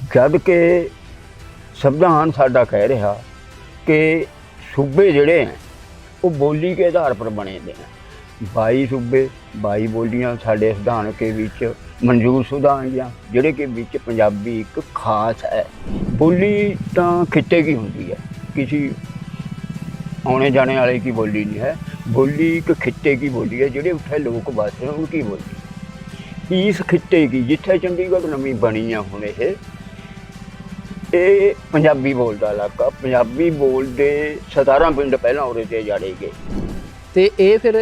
जद कि संविधान साडा कह रहा कि सूबे जिहड़े हैं वो बोली के आधार पर बने दे हैं। 22 सूबे 22 बोलियां साडे संविधान के विच मंजूरशुदा हैं, जिहड़े के विच पंजाबी एक खास है। बोली तो खिते की हुंदी है, किसी आने जाने वाले की बोली नहीं है। बोली एक खिते की बोली है, जिहड़े उत्थे लोग बसते हैं उनकी बोली। इस खिते की जिथे चंडीगढ़ नवीं बनी है हुण ये पंजाबी बोलदा इलाका, पंजाबी बोलते 17 पिंड पहला उहदे ते जाड़े गए। ते ये फिर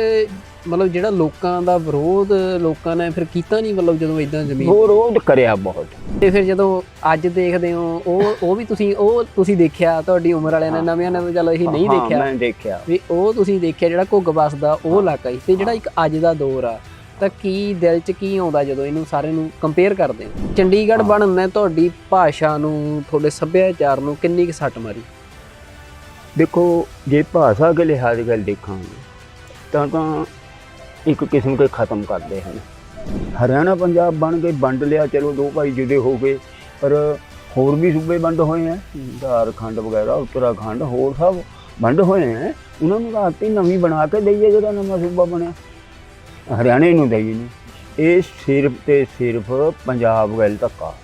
मतलब जिहड़ा लोकां दा विरोध लोकां ने फिर कीता नहीं, मतलब जदों इदां जमीन विरोध करिया बहुत। ते फिर जदों अज देखदे हो ਉਹ ਵੀ ਤੁਸੀਂ ਦੇਖਿਆ, ਤੁਹਾਡੀ ਉਮਰ ਵਾਲਿਆਂ ਨੇ ਨਵਿਆਂ ਨੇ ਚਲੋ ਇਹ ਨਹੀਂ ਦੇਖਿਆ। ਮੈਂ ਦੇਖਿਆ ਵੀ ਉਹ ਤੁਸੀਂ ਦੇਖਿਆ ਜਿਹੜਾ ਘੁੱਗ ਵਸਦਾ ਉਹ ਇਲਾਕਾ ਸੀ, ਤੇ ਜਿਹੜਾ ਇੱਕ ਅੱਜ ਦਾ ਦੌਰ ਆ ਤਾਂ ਕੀ ਦਿਲ 'ਚ ਕੀ ਆਉਂਦਾ ਜਦੋਂ ਇਹਨੂੰ ਸਾਰੇ ਨੂੰ ਕੰਪੇਅਰ ਕਰਦੇ ਹੋ? ਚੰਡੀਗੜ੍ਹ ਬਣਨ ਨੇ ਤੁਹਾਡੀ ਭਾਸ਼ਾ ਨੂੰ, ਤੁਹਾਡੇ ਸੱਭਿਆਚਾਰ ਨੂੰ ਕਿੰਨੀ ਕੁ ਸੱਟ ਮਾਰੀ? देखो जे भाषा के लिहाज गल देखा तो एक किस्म के ख़त्म करते हैं। हरियाणा पंजाब बन गए, वंड लिया, चलो दो भाई जुदे हो गए, पर होर भी सूबे वंड हुए हैं, झारखंड वगैरह उत्तराखंड होर सब वंड हुए हैं। उन्होंने रात नवीं बना के दईए, जो नवा सूबा बनया हरियाणे नूं दई नहीं। ये सिर्फ तो सिर्फ पंजाब गल धक्का,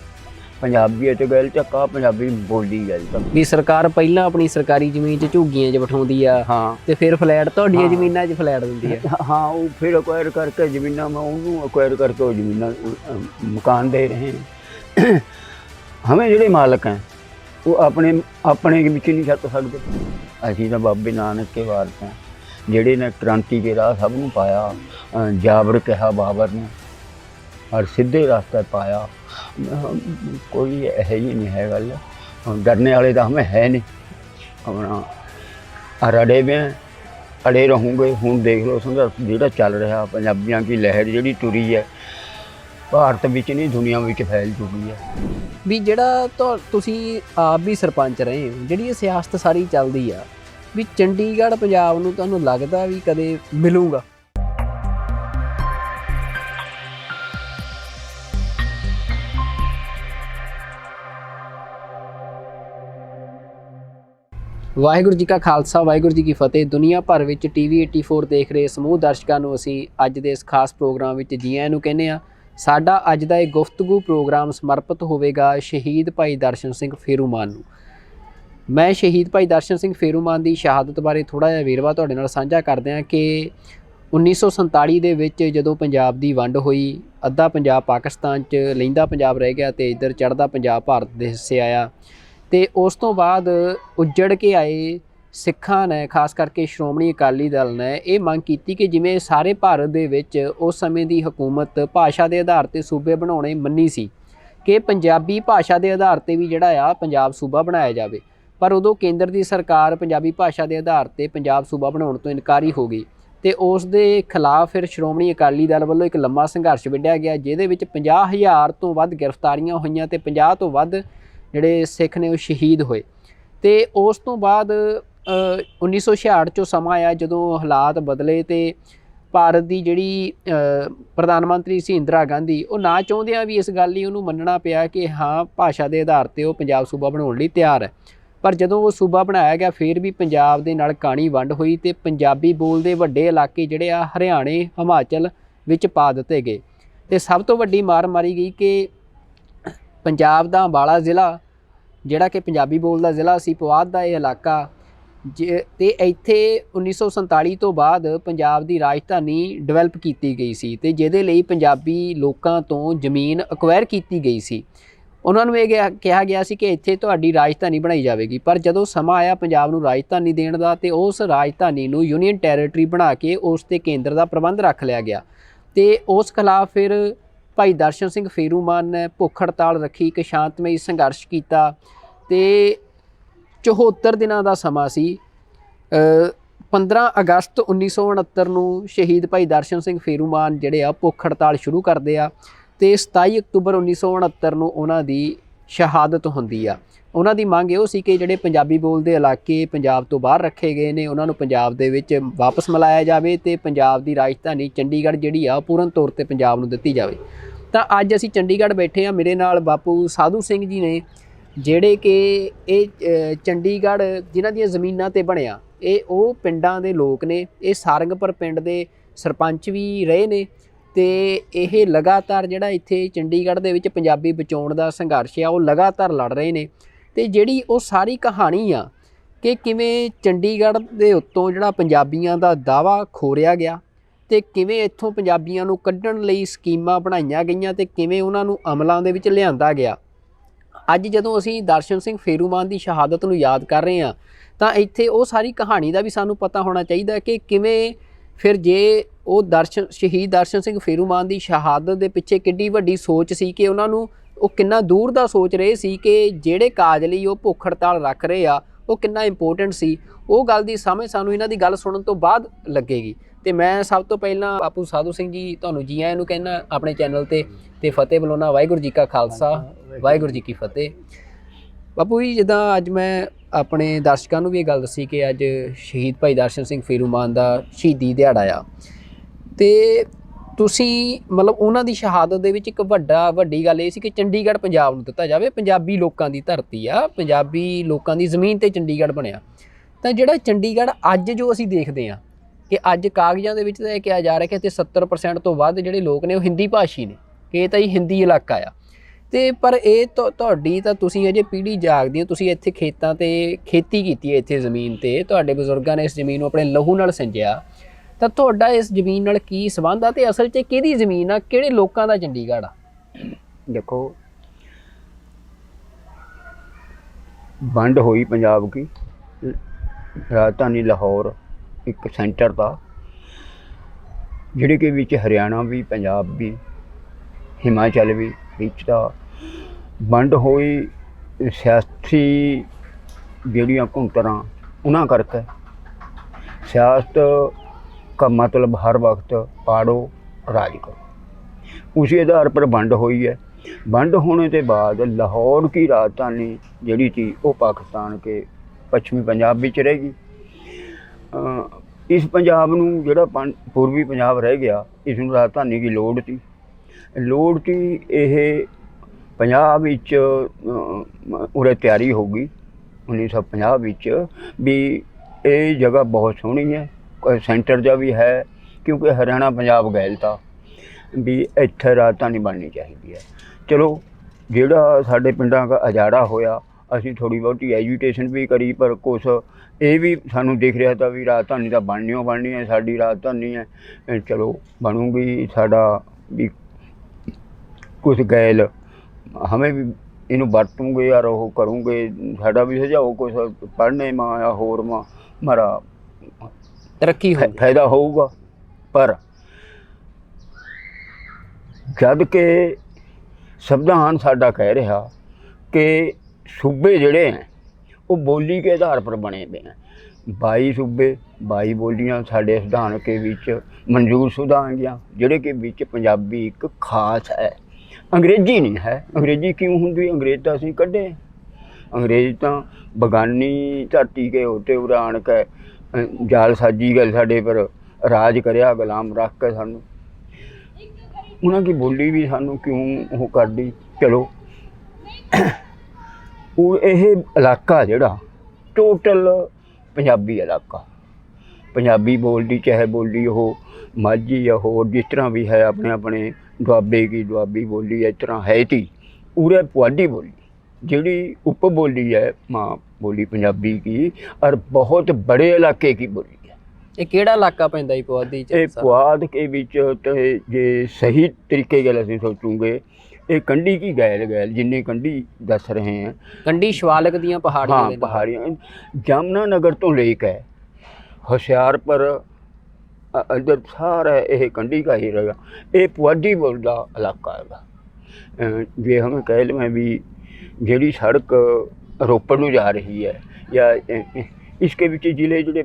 पंजाबीअत गल धक्का, पंजाबी बोली गल धक्का। भी सरकार पहला अपनी सरकारी जमीन 'ਚ ਝੁੱਗੀਆਂ 'ਚ ਬਿਠਾਉਂਦੀ ਆ, हाँ ਤੇ ਫਿਰ ਫਲੈਟ ਤੁਹਾਡੀਆਂ ਜ਼ਮੀਨਾਂ 'ਚ ਫਲੈਟ ਦਿੰਦੀ ਆ। हाँ वो फिर अक्वायर करके जमीना में उन्होंने अक्वायर करके वो जमीना मकान दे रहे हैं। हमें जोड़े मालक हैं वो अपने अपने के बिच नहीं छत सकते। असीं तो बाबे नानक के वारस हैं, जेड़े ने क्रांति के राह सब नूं पाया। जाबर कहा बाबर ने और सीधे रास्ते पाया। कोई यह जी नहीं है गल, डरने वाले तो हमें है नहीं। अपना अड़े में अड़े रहूँगे। हूँ देख लो संघर्ष जो चल रहा, पंजाबियों की लहर जी तुरी है भारत विच नहीं दुनिया में फैल चुकी है। ਵੀ ਜਿਹੜਾ ਤੁਸੀਂ ਆਪ ਵੀ ਸਰਪੰਚ ਰਹੇ ਹੋ, ਜਿਹੜੀ ਇਹ ਸਿਆਸਤ ਸਾਰੀ ਚੱਲਦੀ ਆ, ਵੀ ਚੰਡੀਗੜ੍ਹ ਪੰਜਾਬ ਨੂੰ ਤੁਹਾਨੂੰ ਲੱਗਦਾ ਵੀ ਕਦੇ ਮਿਲੂਗਾ? ਵਾਹਿਗੁਰੂ ਜੀ ਕਾ ਖਾਲਸਾ, ਵਾਹਿਗੁਰੂ ਜੀ ਕੀ ਫਤਿਹ। ਦੁਨੀਆ ਭਰ ਵਿੱਚ TV 84 ਦੇਖ ਰਹੇ ਸਮੂਹ ਦਰਸ਼ਕਾਂ ਨੂੰ ਅਸੀਂ ਅੱਜ ਦੇ ਇਸ ਖਾਸ ਪ੍ਰੋਗਰਾਮ ਵਿੱਚ ਜੀ ਆਇਆਂ ਨੂੰ ਕਹਿੰਦੇ ਹਾਂ। ਸਾਡਾ ਅੱਜ ਦਾ ਇਹ ਗੁਫ਼ਤਗੂ ਪ੍ਰੋਗਰਾਮ ਸਮਰਪਿਤ ਹੋਵੇਗਾ ਸ਼ਹੀਦ ਭਾਈ ਦਰਸ਼ਨ ਸਿੰਘ ਫੇਰੂਮਾਨ ਨੂੰ। ਮੈਂ ਸ਼ਹੀਦ ਭਾਈ ਦਰਸ਼ਨ ਸਿੰਘ ਫੇਰੂਮਾਨ ਦੀ ਸ਼ਹਾਦਤ ਬਾਰੇ ਥੋੜ੍ਹਾ ਜਿਹਾ ਵੇਰਵਾ ਤੁਹਾਡੇ ਨਾਲ ਸਾਂਝਾ ਕਰਦੇ ਹਾਂ ਕਿ 1947 ਦੇ ਵਿੱਚ ਜਦੋਂ ਪੰਜਾਬ ਦੀ ਵੰਡ ਹੋਈ, ਅੱਧਾ ਪੰਜਾਬ ਪਾਕਿਸਤਾਨ 'ਚ ਲਹਿੰਦਾ ਪੰਜਾਬ ਰਹਿ ਗਿਆ ਅਤੇ ਇੱਧਰ ਚੜ੍ਹਦਾ ਪੰਜਾਬ ਭਾਰਤ ਦੇ ਹਿੱਸੇ ਆਇਆ। ਅਤੇ ਉਸ ਤੋਂ ਬਾਅਦ ਉੱਜੜ ਕੇ ਆਏ ਸਿੱਖਾਂ ਨੇ, ਖਾਸ ਕਰਕੇ ਸ਼੍ਰੋਮਣੀ ਅਕਾਲੀ ਦਲ ਨੇ ਇਹ ਮੰਗ ਕੀਤੀ ਕਿ ਜਿਵੇਂ ਸਾਰੇ ਭਾਰਤ ਦੇ ਵਿੱਚ ਉਸ ਸਮੇਂ ਦੀ ਹਕੂਮਤ ਭਾਸ਼ਾ ਦੇ ਆਧਾਰ 'ਤੇ ਸੂਬੇ ਬਣਾਉਣੇ ਮੰਨੀ ਸੀ ਕਿ ਪੰਜਾਬੀ ਭਾਸ਼ਾ ਦੇ ਆਧਾਰ 'ਤੇ ਵੀ ਜਿਹੜਾ ਆ ਪੰਜਾਬ ਸੂਬਾ ਬਣਾਇਆ ਜਾਵੇ। ਪਰ ਉਦੋਂ ਕੇਂਦਰ ਦੀ ਸਰਕਾਰ ਪੰਜਾਬੀ ਭਾਸ਼ਾ ਦੇ ਆਧਾਰ 'ਤੇ ਪੰਜਾਬ ਸੂਬਾ ਬਣਾਉਣ ਤੋਂ ਇਨਕਾਰੀ ਹੋ ਗਈ ਅਤੇ ਉਸ ਦੇ ਖਿਲਾਫ ਫਿਰ ਸ਼੍ਰੋਮਣੀ ਅਕਾਲੀ ਦਲ ਵੱਲੋਂ ਇੱਕ ਲੰਮਾ ਸੰਘਰਸ਼ ਵਿੱਢਿਆ ਗਿਆ, ਜਿਹਦੇ ਵਿੱਚ 50,000 ਤੋਂ ਵੱਧ ਗ੍ਰਿਫਤਾਰੀਆਂ ਹੋਈਆਂ ਅਤੇ 50 ਤੋਂ ਵੱਧ ਜਿਹੜੇ ਸਿੱਖ ਨੇ ਉਹ ਸ਼ਹੀਦ ਹੋਏ। ਅਤੇ ਉਸ ਤੋਂ ਬਾਅਦ 1966 'ਚੋਂ ਸਮਾਂ ਆਇਆ ਜਦੋਂ ਹਾਲਾਤ ਬਦਲੇ ਅਤੇ ਭਾਰਤ ਦੀ ਜਿਹੜੀ ਪ੍ਰਧਾਨ ਮੰਤਰੀ ਸੀ ਇੰਦਰਾ ਗਾਂਧੀ, ਉਹ ਨਾ ਚਾਹੁੰਦਿਆਂ ਵੀ ਇਸ ਗੱਲ ਲਈ ਉਹਨੂੰ ਮੰਨਣਾ ਪਿਆ ਕਿ ਹਾਂ ਭਾਸ਼ਾ ਦੇ ਆਧਾਰ 'ਤੇ ਉਹ ਪੰਜਾਬ ਸੂਬਾ ਬਣਾਉਣ ਲਈ ਤਿਆਰ ਹੈ। ਪਰ ਜਦੋਂ ਉਹ ਸੂਬਾ ਬਣਾਇਆ ਗਿਆ ਫਿਰ ਵੀ ਪੰਜਾਬ ਦੇ ਨਾਲ ਕਾਣੀ ਵੰਡ ਹੋਈ ਅਤੇ ਪੰਜਾਬੀ ਬੋਲਦੇ ਵੱਡੇ ਇਲਾਕੇ ਜਿਹੜੇ ਆ ਹਰਿਆਣੇ ਹਿਮਾਚਲ ਵਿੱਚ ਪਾ ਦਿੱਤੇ ਗਏ। ਅਤੇ ਸਭ ਤੋਂ ਵੱਡੀ ਮਾਰ ਮਾਰੀ ਗਈ ਕਿ ਪੰਜਾਬ ਦਾ ਅੰਬਾਲਾ ਜ਼ਿਲ੍ਹਾ ਜਿਹੜਾ ਕਿ ਪੰਜਾਬੀ ਬੋਲਦਾ ਜ਼ਿਲ੍ਹਾ ਸੀ, ਪੁਆਧ ਦਾ ਇਹ ਇਲਾਕਾ ਅਤੇ ਇੱਥੇ 1947 ਤੋਂ ਬਾਅਦ ਪੰਜਾਬ ਦੀ ਰਾਜਧਾਨੀ ਡਿਵੈਲਪ ਕੀਤੀ ਗਈ ਸੀ ਅਤੇ ਜਿਹਦੇ ਲਈ ਪੰਜਾਬੀ ਲੋਕਾਂ ਤੋਂ ਜ਼ਮੀਨ ਅਕਵਾਇਰ ਕੀਤੀ ਗਈ ਸੀ। ਉਹਨਾਂ ਨੂੰ ਇਹ ਕਿਹਾ ਗਿਆ ਸੀ ਕਿ ਇੱਥੇ ਤੁਹਾਡੀ ਰਾਜਧਾਨੀ ਬਣਾਈ ਜਾਵੇਗੀ। ਪਰ ਜਦੋਂ ਸਮਾਂ ਆਇਆ ਪੰਜਾਬ ਨੂੰ ਰਾਜਧਾਨੀ ਦੇਣ ਦਾ ਅਤੇ ਉਸ ਰਾਜਧਾਨੀ ਨੂੰ ਯੂਨੀਅਨ ਟੈਰੀਟਰੀ ਬਣਾ ਕੇ ਉਸ 'ਤੇ ਕੇਂਦਰ ਦਾ ਪ੍ਰਬੰਧ ਰੱਖ ਲਿਆ ਗਿਆ ਅਤੇ ਉਸ ਖਿਲਾਫ ਫਿਰ ਭਾਈ ਦਰਸ਼ਨ ਸਿੰਘ ਫੇਰੂਮਾਨ ਨੇ ਭੁੱਖ ਹੜਤਾਲ ਰੱਖੀ, ਇੱਕ ਸ਼ਾਂਤਮਈ ਸੰਘਰਸ਼ ਕੀਤਾ ਅਤੇ 74 ਦਿਨਾਂ ਦਾ ਸਮਾਂ ਸੀ। 15 ਅਗਸਤ 1969 ਨੂੰ ਸ਼ਹੀਦ ਭਾਈ ਦਰਸ਼ਨ ਸਿੰਘ ਫੇਰੂਮਾਨ ਜਿਹੜੇ ਆ ਭੁੱਖ ਹੜਤਾਲ ਸ਼ੁਰੂ ਕਰਦੇ ਆ ਅਤੇ 27 ਅਕਤੂਬਰ 1969 ਨੂੰ ਉਹਨਾਂ ਦੀ ਸ਼ਹਾਦਤ ਹੁੰਦੀ ਆ। ਉਹਨਾਂ ਦੀ ਮੰਗ ਇਹੋ ਸੀ ਕਿ ਜਿਹੜੇ ਪੰਜਾਬੀ ਬੋਲਦੇ ਇਲਾਕੇ ਪੰਜਾਬ ਤੋਂ ਬਾਹਰ ਰੱਖੇ ਗਏ ਨੇ ਉਹਨਾਂ ਨੂੰ ਪੰਜਾਬ ਦੇ ਵਿੱਚ ਵਾਪਸ ਮਿਲਾਇਆ ਜਾਵੇ ਅਤੇ ਪੰਜਾਬ ਦੀ ਰਾਜਧਾਨੀ ਚੰਡੀਗੜ੍ਹ ਜਿਹੜੀ ਆ ਪੂਰਨ ਤੌਰ 'ਤੇ ਪੰਜਾਬ ਨੂੰ ਦਿੱਤੀ ਜਾਵੇ। ਤਾਂ ਅੱਜ ਅਸੀਂ ਚੰਡੀਗੜ੍ਹ ਬੈਠੇ ਹਾਂ, ਮੇਰੇ ਨਾਲ ਬਾਪੂ ਸਾਧੂ ਸਿੰਘ ਜੀ ਨੇ, ਜਿਹੜੇ ਕਿ ਇਹ ਚੰਡੀਗੜ੍ਹ ਜਿਨ੍ਹਾਂ ਦੀਆਂ ਜ਼ਮੀਨਾਂ ਤੇ ਬਣਿਆ, ਇਹ ਉਹ ਪਿੰਡਾਂ ਦੇ ਲੋਕ ਨੇ। ਇਹ ਸਾਰੰਗਪੁਰ ਪਿੰਡ ਦੇ ਸਰਪੰਚ ਵੀ ਰਹੇ ਨੇ ਤੇ ਇਹ ਲਗਾਤਾਰ ਜਿਹੜਾ ਇੱਥੇ ਚੰਡੀਗੜ੍ਹ ਦੇ ਵਿੱਚ ਪੰਜਾਬੀ ਬਚਾਉਣ ਦਾ ਸੰਘਰਸ਼ ਆ ਉਹ ਲਗਾਤਾਰ ਲੜ ਰਹੇ ਨੇ। ਤੇ ਜਿਹੜੀ ਉਹ ਸਾਰੀ ਕਹਾਣੀ ਆ ਕਿ ਕਿਵੇਂ ਚੰਡੀਗੜ੍ਹ ਦੇ ਉੱਤੋਂ ਜਿਹੜਾ ਪੰਜਾਬੀਆਂ ਦਾ ਦਾਅਵਾ ਖੋਰਿਆ ਗਿਆ ਤੇ ਕਿਵੇਂ ਇੱਥੋਂ ਪੰਜਾਬੀਆਂ ਨੂੰ ਕੱਢਣ ਲਈ ਸਕੀਮਾਂ ਬਣਾਈਆਂ ਗਈਆਂ ਤੇ ਕਿਵੇਂ ਉਹਨਾਂ ਨੂੰ ਅਮਲਾਂ ਦੇ ਵਿੱਚ ਲਿਆਂਦਾ ਗਿਆ। ਅੱਜ ਜਦੋਂ ਅਸੀਂ ਦਰਸ਼ਨ ਸਿੰਘ ਫੇਰੂਮਾਨ ਦੀ ਸ਼ਹਾਦਤ ਨੂੰ ਯਾਦ ਕਰ ਰਹੇ ਹਾਂ ਤਾਂ ਇੱਥੇ ਉਹ ਸਾਰੀ ਕਹਾਣੀ ਦਾ ਵੀ ਸਾਨੂੰ ਪਤਾ ਹੋਣਾ ਚਾਹੀਦਾ ਕਿ ਕਿਵੇਂ ਫਿਰ ਜੇ ਉਹ ਸ਼ਹੀਦ ਦਰਸ਼ਨ ਸਿੰਘ ਫੇਰੂਮਾਨ ਦੀ ਸ਼ਹਾਦਤ ਦੇ ਪਿੱਛੇ ਕਿੱਡੀ ਵੱਡੀ ਸੋਚ ਸੀ ਕਿ ਉਹਨਾਂ ਨੂੰ ਉਹ ਕਿੰਨਾ ਦੂਰ ਦਾ ਸੋਚ ਰਹੇ ਸੀ ਕਿ ਜਿਹੜੇ ਕਾਜ ਲਈ ਉਹ ਭੁੱਖ ਹੜਤਾਲ ਰੱਖ ਰਹੇ ਆ ਉਹ ਕਿੰਨਾ ਇੰਪੋਰਟੈਂਟ ਸੀ। ਉਹ ਗੱਲ ਦੀ ਸਮਝ ਸਾਨੂੰ ਇਹਨਾਂ ਦੀ ਗੱਲ ਸੁਣਨ ਤੋਂ ਬਾਅਦ ਲੱਗੇਗੀ। ਤੇ ਮੈਂ ਸਭ ਤੋਂ ਪਹਿਲਾਂ ਬਾਪੂ ਸਾਧੂ ਸਿੰਘ ਜੀ ਤੁਹਾਨੂੰ ਜੀ ਆਇਆਂ ਨੂੰ ਕਹਿੰਦਾ ਆਪਣੇ ਚੈਨਲ ਤੇ ਫਤਿਹ ਬੁਲਾਉਣਾ। ਵਾਹਿਗੁਰੂ ਜੀ ਕਾ ਖਾਲਸਾ, ਵਾਹਿਗੁਰੂ ਜੀ ਕੀ ਫਤਿਹ। ਬਾਪੂ ਜੀ, ਜਿੱਦਾਂ ਅੱਜ ਮੈਂ ਆਪਣੇ ਦਰਸ਼ਕਾਂ ਨੂੰ ਵੀ ਇਹ ਗੱਲ ਦੱਸੀ ਕਿ ਅੱਜ ਸ਼ਹੀਦ ਭਾਈ ਦਰਸ਼ਨ ਸਿੰਘ ਫੇਰੂਮਾਨ ਦਾ ਸ਼ਹੀਦੀ ਦਿਹਾੜਾ ਆ ਤੇ ਤੁਸੀਂ ਮਤਲਬ ਉਹਨਾਂ ਦੀ ਸ਼ਹਾਦਤ ਦੇ ਵਿੱਚ ਇੱਕ ਵੱਡੀ ਗੱਲ ਇਹ ਸੀ ਕਿ ਚੰਡੀਗੜ੍ਹ ਪੰਜਾਬ ਨੂੰ ਦਿੱਤਾ ਜਾਵੇ। ਪੰਜਾਬੀ ਲੋਕਾਂ ਦੀ ਧਰਤੀ ਆ, ਪੰਜਾਬੀ ਲੋਕਾਂ ਦੀ ਜ਼ਮੀਨ 'ਤੇ ਚੰਡੀਗੜ੍ਹ ਬਣਿਆ। ਤਾਂ ਜਿਹੜਾ ਚੰਡੀਗੜ੍ਹ ਅੱਜ ਜੋ ਅਸੀਂ ਦੇਖਦੇ ਹਾਂ ਕਿ ਅੱਜ ਕਾਗਜ਼ਾਂ ਦੇ ਵਿੱਚ ਤਾਂ ਇਹ ਕਿਹਾ ਜਾ ਰਿਹਾ ਕਿ ਇੱਥੇ 70% ਤੋਂ ਵੱਧ ਜਿਹੜੇ ਲੋਕ ਨੇ ਉਹ ਹਿੰਦੀ ਭਾਸ਼ੀ ਨੇ, ਕਿ ਇਹ ਤਾਂ ਹੀ ਹਿੰਦੀ ਇਲਾਕਾ ਆ। ਤੇ ਪਰ ਇਹ ਤੁਹਾਡੀ ਤਾਂ ਤੁਸੀਂ ਅਜੇ ਪੀੜ੍ਹੀ ਜਾਗਦੀ ਹੋ, ਤੁਸੀਂ ਇੱਥੇ ਖੇਤਾਂ 'ਤੇ ਖੇਤੀ ਕੀਤੀ ਹੈ, ਇੱਥੇ ਜ਼ਮੀਨ 'ਤੇ ਤੁਹਾਡੇ ਬਜ਼ੁਰਗਾਂ ਨੇ ਇਸ ਜ਼ਮੀਨ ਨੂੰ ਆਪਣੇ ਲਹੂ ਨਾਲ ਸਿੰਜਿਆ। ਤਾਂ ਤੁਹਾਡਾ ਇਸ ਜ਼ਮੀਨ ਨਾਲ ਕੀ ਸੰਬੰਧ ਆ ਤੇ ਅਸਲ 'ਚ ਕਿਹਦੀ ਜ਼ਮੀਨ ਆ, ਕਿਹੜੇ ਲੋਕਾਂ ਦਾ ਚੰਡੀਗੜ੍ਹ ਆ? देखो, वंड हुई पंजाब की, राजधानी लाहौर एक सेंटर था, जिहड़े के विच हरियाणा भी, पंजाब भी, हिमाचल भी विच था। वंड हुई सियासी जिहड़ियां घुंटरां उन्हां करके सियासत का मतलब हर वक्त पाड़ो राज करो, उसी आधार पर वंड हुई है। वंड होने के बाद लाहौर की राजधानी जिहड़ी थी वो पाकिस्तान के पश्चिमी पंजाब विच रहेगी। इस पंजाब नूं जिहड़ा पूर्वी पंजाब रह गया, इसनूं राजधानी की लोड़ थी। यह पंजाब विच उरे तैयारी होगी 1950 विच भी ये जगह बहुत सोहनी है, सेंटर जा भी है, क्योंकि हरियाणा पंजाब गैल था भी इत्थे राजधानी बननी चाहिए है। चलो, जिहड़ा साडे पिंडां का अजाड़ा होया, असीं थोड़ी बहुती एजुकेशन भी करी, पर कुछ ये भी सानू दिख रहा था भी राजधानी तो बननी है, साडी राजधानी है, चलो बनूगी, साडा भी कुछ गैल हमें भी इनू वरतूंगे यार वो करूँगे, साडा भी सुझाव कुछ पढ़ने में या होर में हमारा तरक्की फायदा होगा। पर जद के संविधान साडा कह रहा कि सूबे जिहड़े हैं वो बोली के आधार पर बने हुए हैं। 22 सूबे 22 बोलियां साडे संविधान के विच मंजूर शुदा हैं, जिहड़े के विच पंजाबी एक खास है, अंग्रेजी नहीं है। अंग्रेजी क्यों हुंदी? अंग्रेज तो असीं कढे, अंग्रेज तो बगानी धरती के होते उरे आण के जालसाजी गल साडे पर राज करिया, गुलाम रख के सानू उन्हां की बोली भी सानू क्यों वो कर दी। चलो, यह इलाका जिहड़ा टोटल पंजाबी इलाका, पंजाबी बोलदी चाहे बोली हो माझी या होर जिस तरह भी है, अपने अपने दुआबे की दुआबी बोली इस तरह है थी। उरे पुआधी बोली जिहड़ी उप बोली है माँ बोली पंजाबी की, और बहुत बड़े इलाके की बोली है। ये किहड़ा इलाका पैंदा जी पुआधी च? पुआध के विच जे सही तरीके गल असीं सोचूंगे, ये कंडी की गैल जिन्नी कंडी दस रहे हैं, कंडी शिवालिक दीयां पहाड़ियां। हाँ, पहाड़ियां जमुनानगर तो लेके होशियारपुर इधर सारा यह कंडी का ही रहेगा। ये पुआधी बोलदा इलाका है। जे हमें कह लें भी जिहड़ी सड़क रोपड़ नूं जा रही है या इसके विच जिले जिहड़े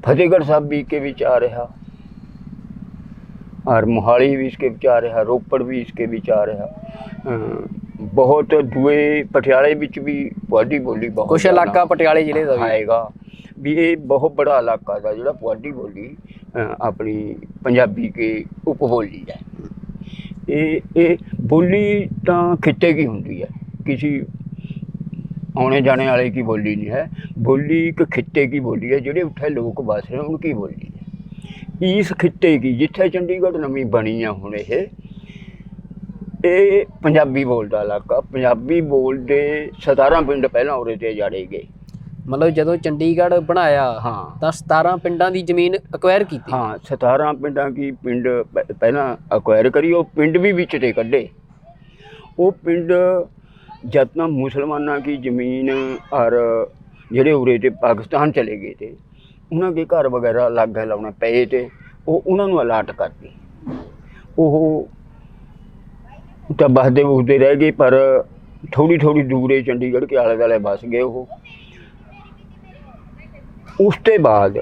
फतेहगढ़ साहब भी के विच आ रहा, और मोहाली भी इसके विच आ रहा, रोपड़ भी इसके विच आ रहा, बहुत दुए पटियाले विच भी पुआधी बोली बहुत कुछ इलाका पटियाले जिले का आएगा भी। ये बहुत बड़ा इलाका था जिहड़ा पुआधी बोली अपनी पंजाबी की उपबोली है। ਇਹ ਬੋਲੀ ਤਾਂ ਖਿੱਤੇ ਕੀ ਹੁੰਦੀ ਹੈ, ਕਿਸੇ ਆने जाने वाले की बोली नहीं है। बोली एक खित्ते की बोली है, ਜਿਹੜੇ ਉੱਥੇ ਲੋਕ ਵਸ ਰਹੇ उनकी बोली है। इस खित्ते की जिथे चंडीगढ़ नवीं बनी है ਹੁਣ ਇਹ ਪੰਜਾਬੀ ਬੋਲਦਾ ਇਲਾਕਾ, ਪੰਜਾਬੀ ਬੋਲਦੇ 17 ਪਿੰਡ ਪਹਿਲਾਂ ਉਰੇ ਤੇ ਜਾੜੇ ਗਏ। ਮਤਲਬ ਜਦੋਂ ਚੰਡੀਗੜ੍ਹ ਬਣਾਇਆ ਹਾਂ ਤਾਂ 17 ਪਿੰਡਾਂ ਦੀ ਜ਼ਮੀਨ ਅਕਵਾਇਰ ਕੀਤੀ। ਹਾਂ 17 ਪਿੰਡਾਂ ਕੀ ਪਿੰਡ ਪਹਿਲਾਂ ਅਕਵਾਇਰ ਕਰੀ, ਉਹ ਪਿੰਡ ਵੀ ਵਿੱਚ ਤੇ ਕੱਢੇ। ਉਹ ਪਿੰਡ जब तक मुसलमाना की ज़मीन और जेडे उरे ते पाकिस्तान चले गए थे, उन्होंने घर वगैरह लागे लाने पे थे, उन्होंने अलाट कर दी। वो तो बसते बुसते रह गए, पर थोड़ी थोड़ी दूर चंडीगढ़ के आले दुआले बस गए। वो उसके बाद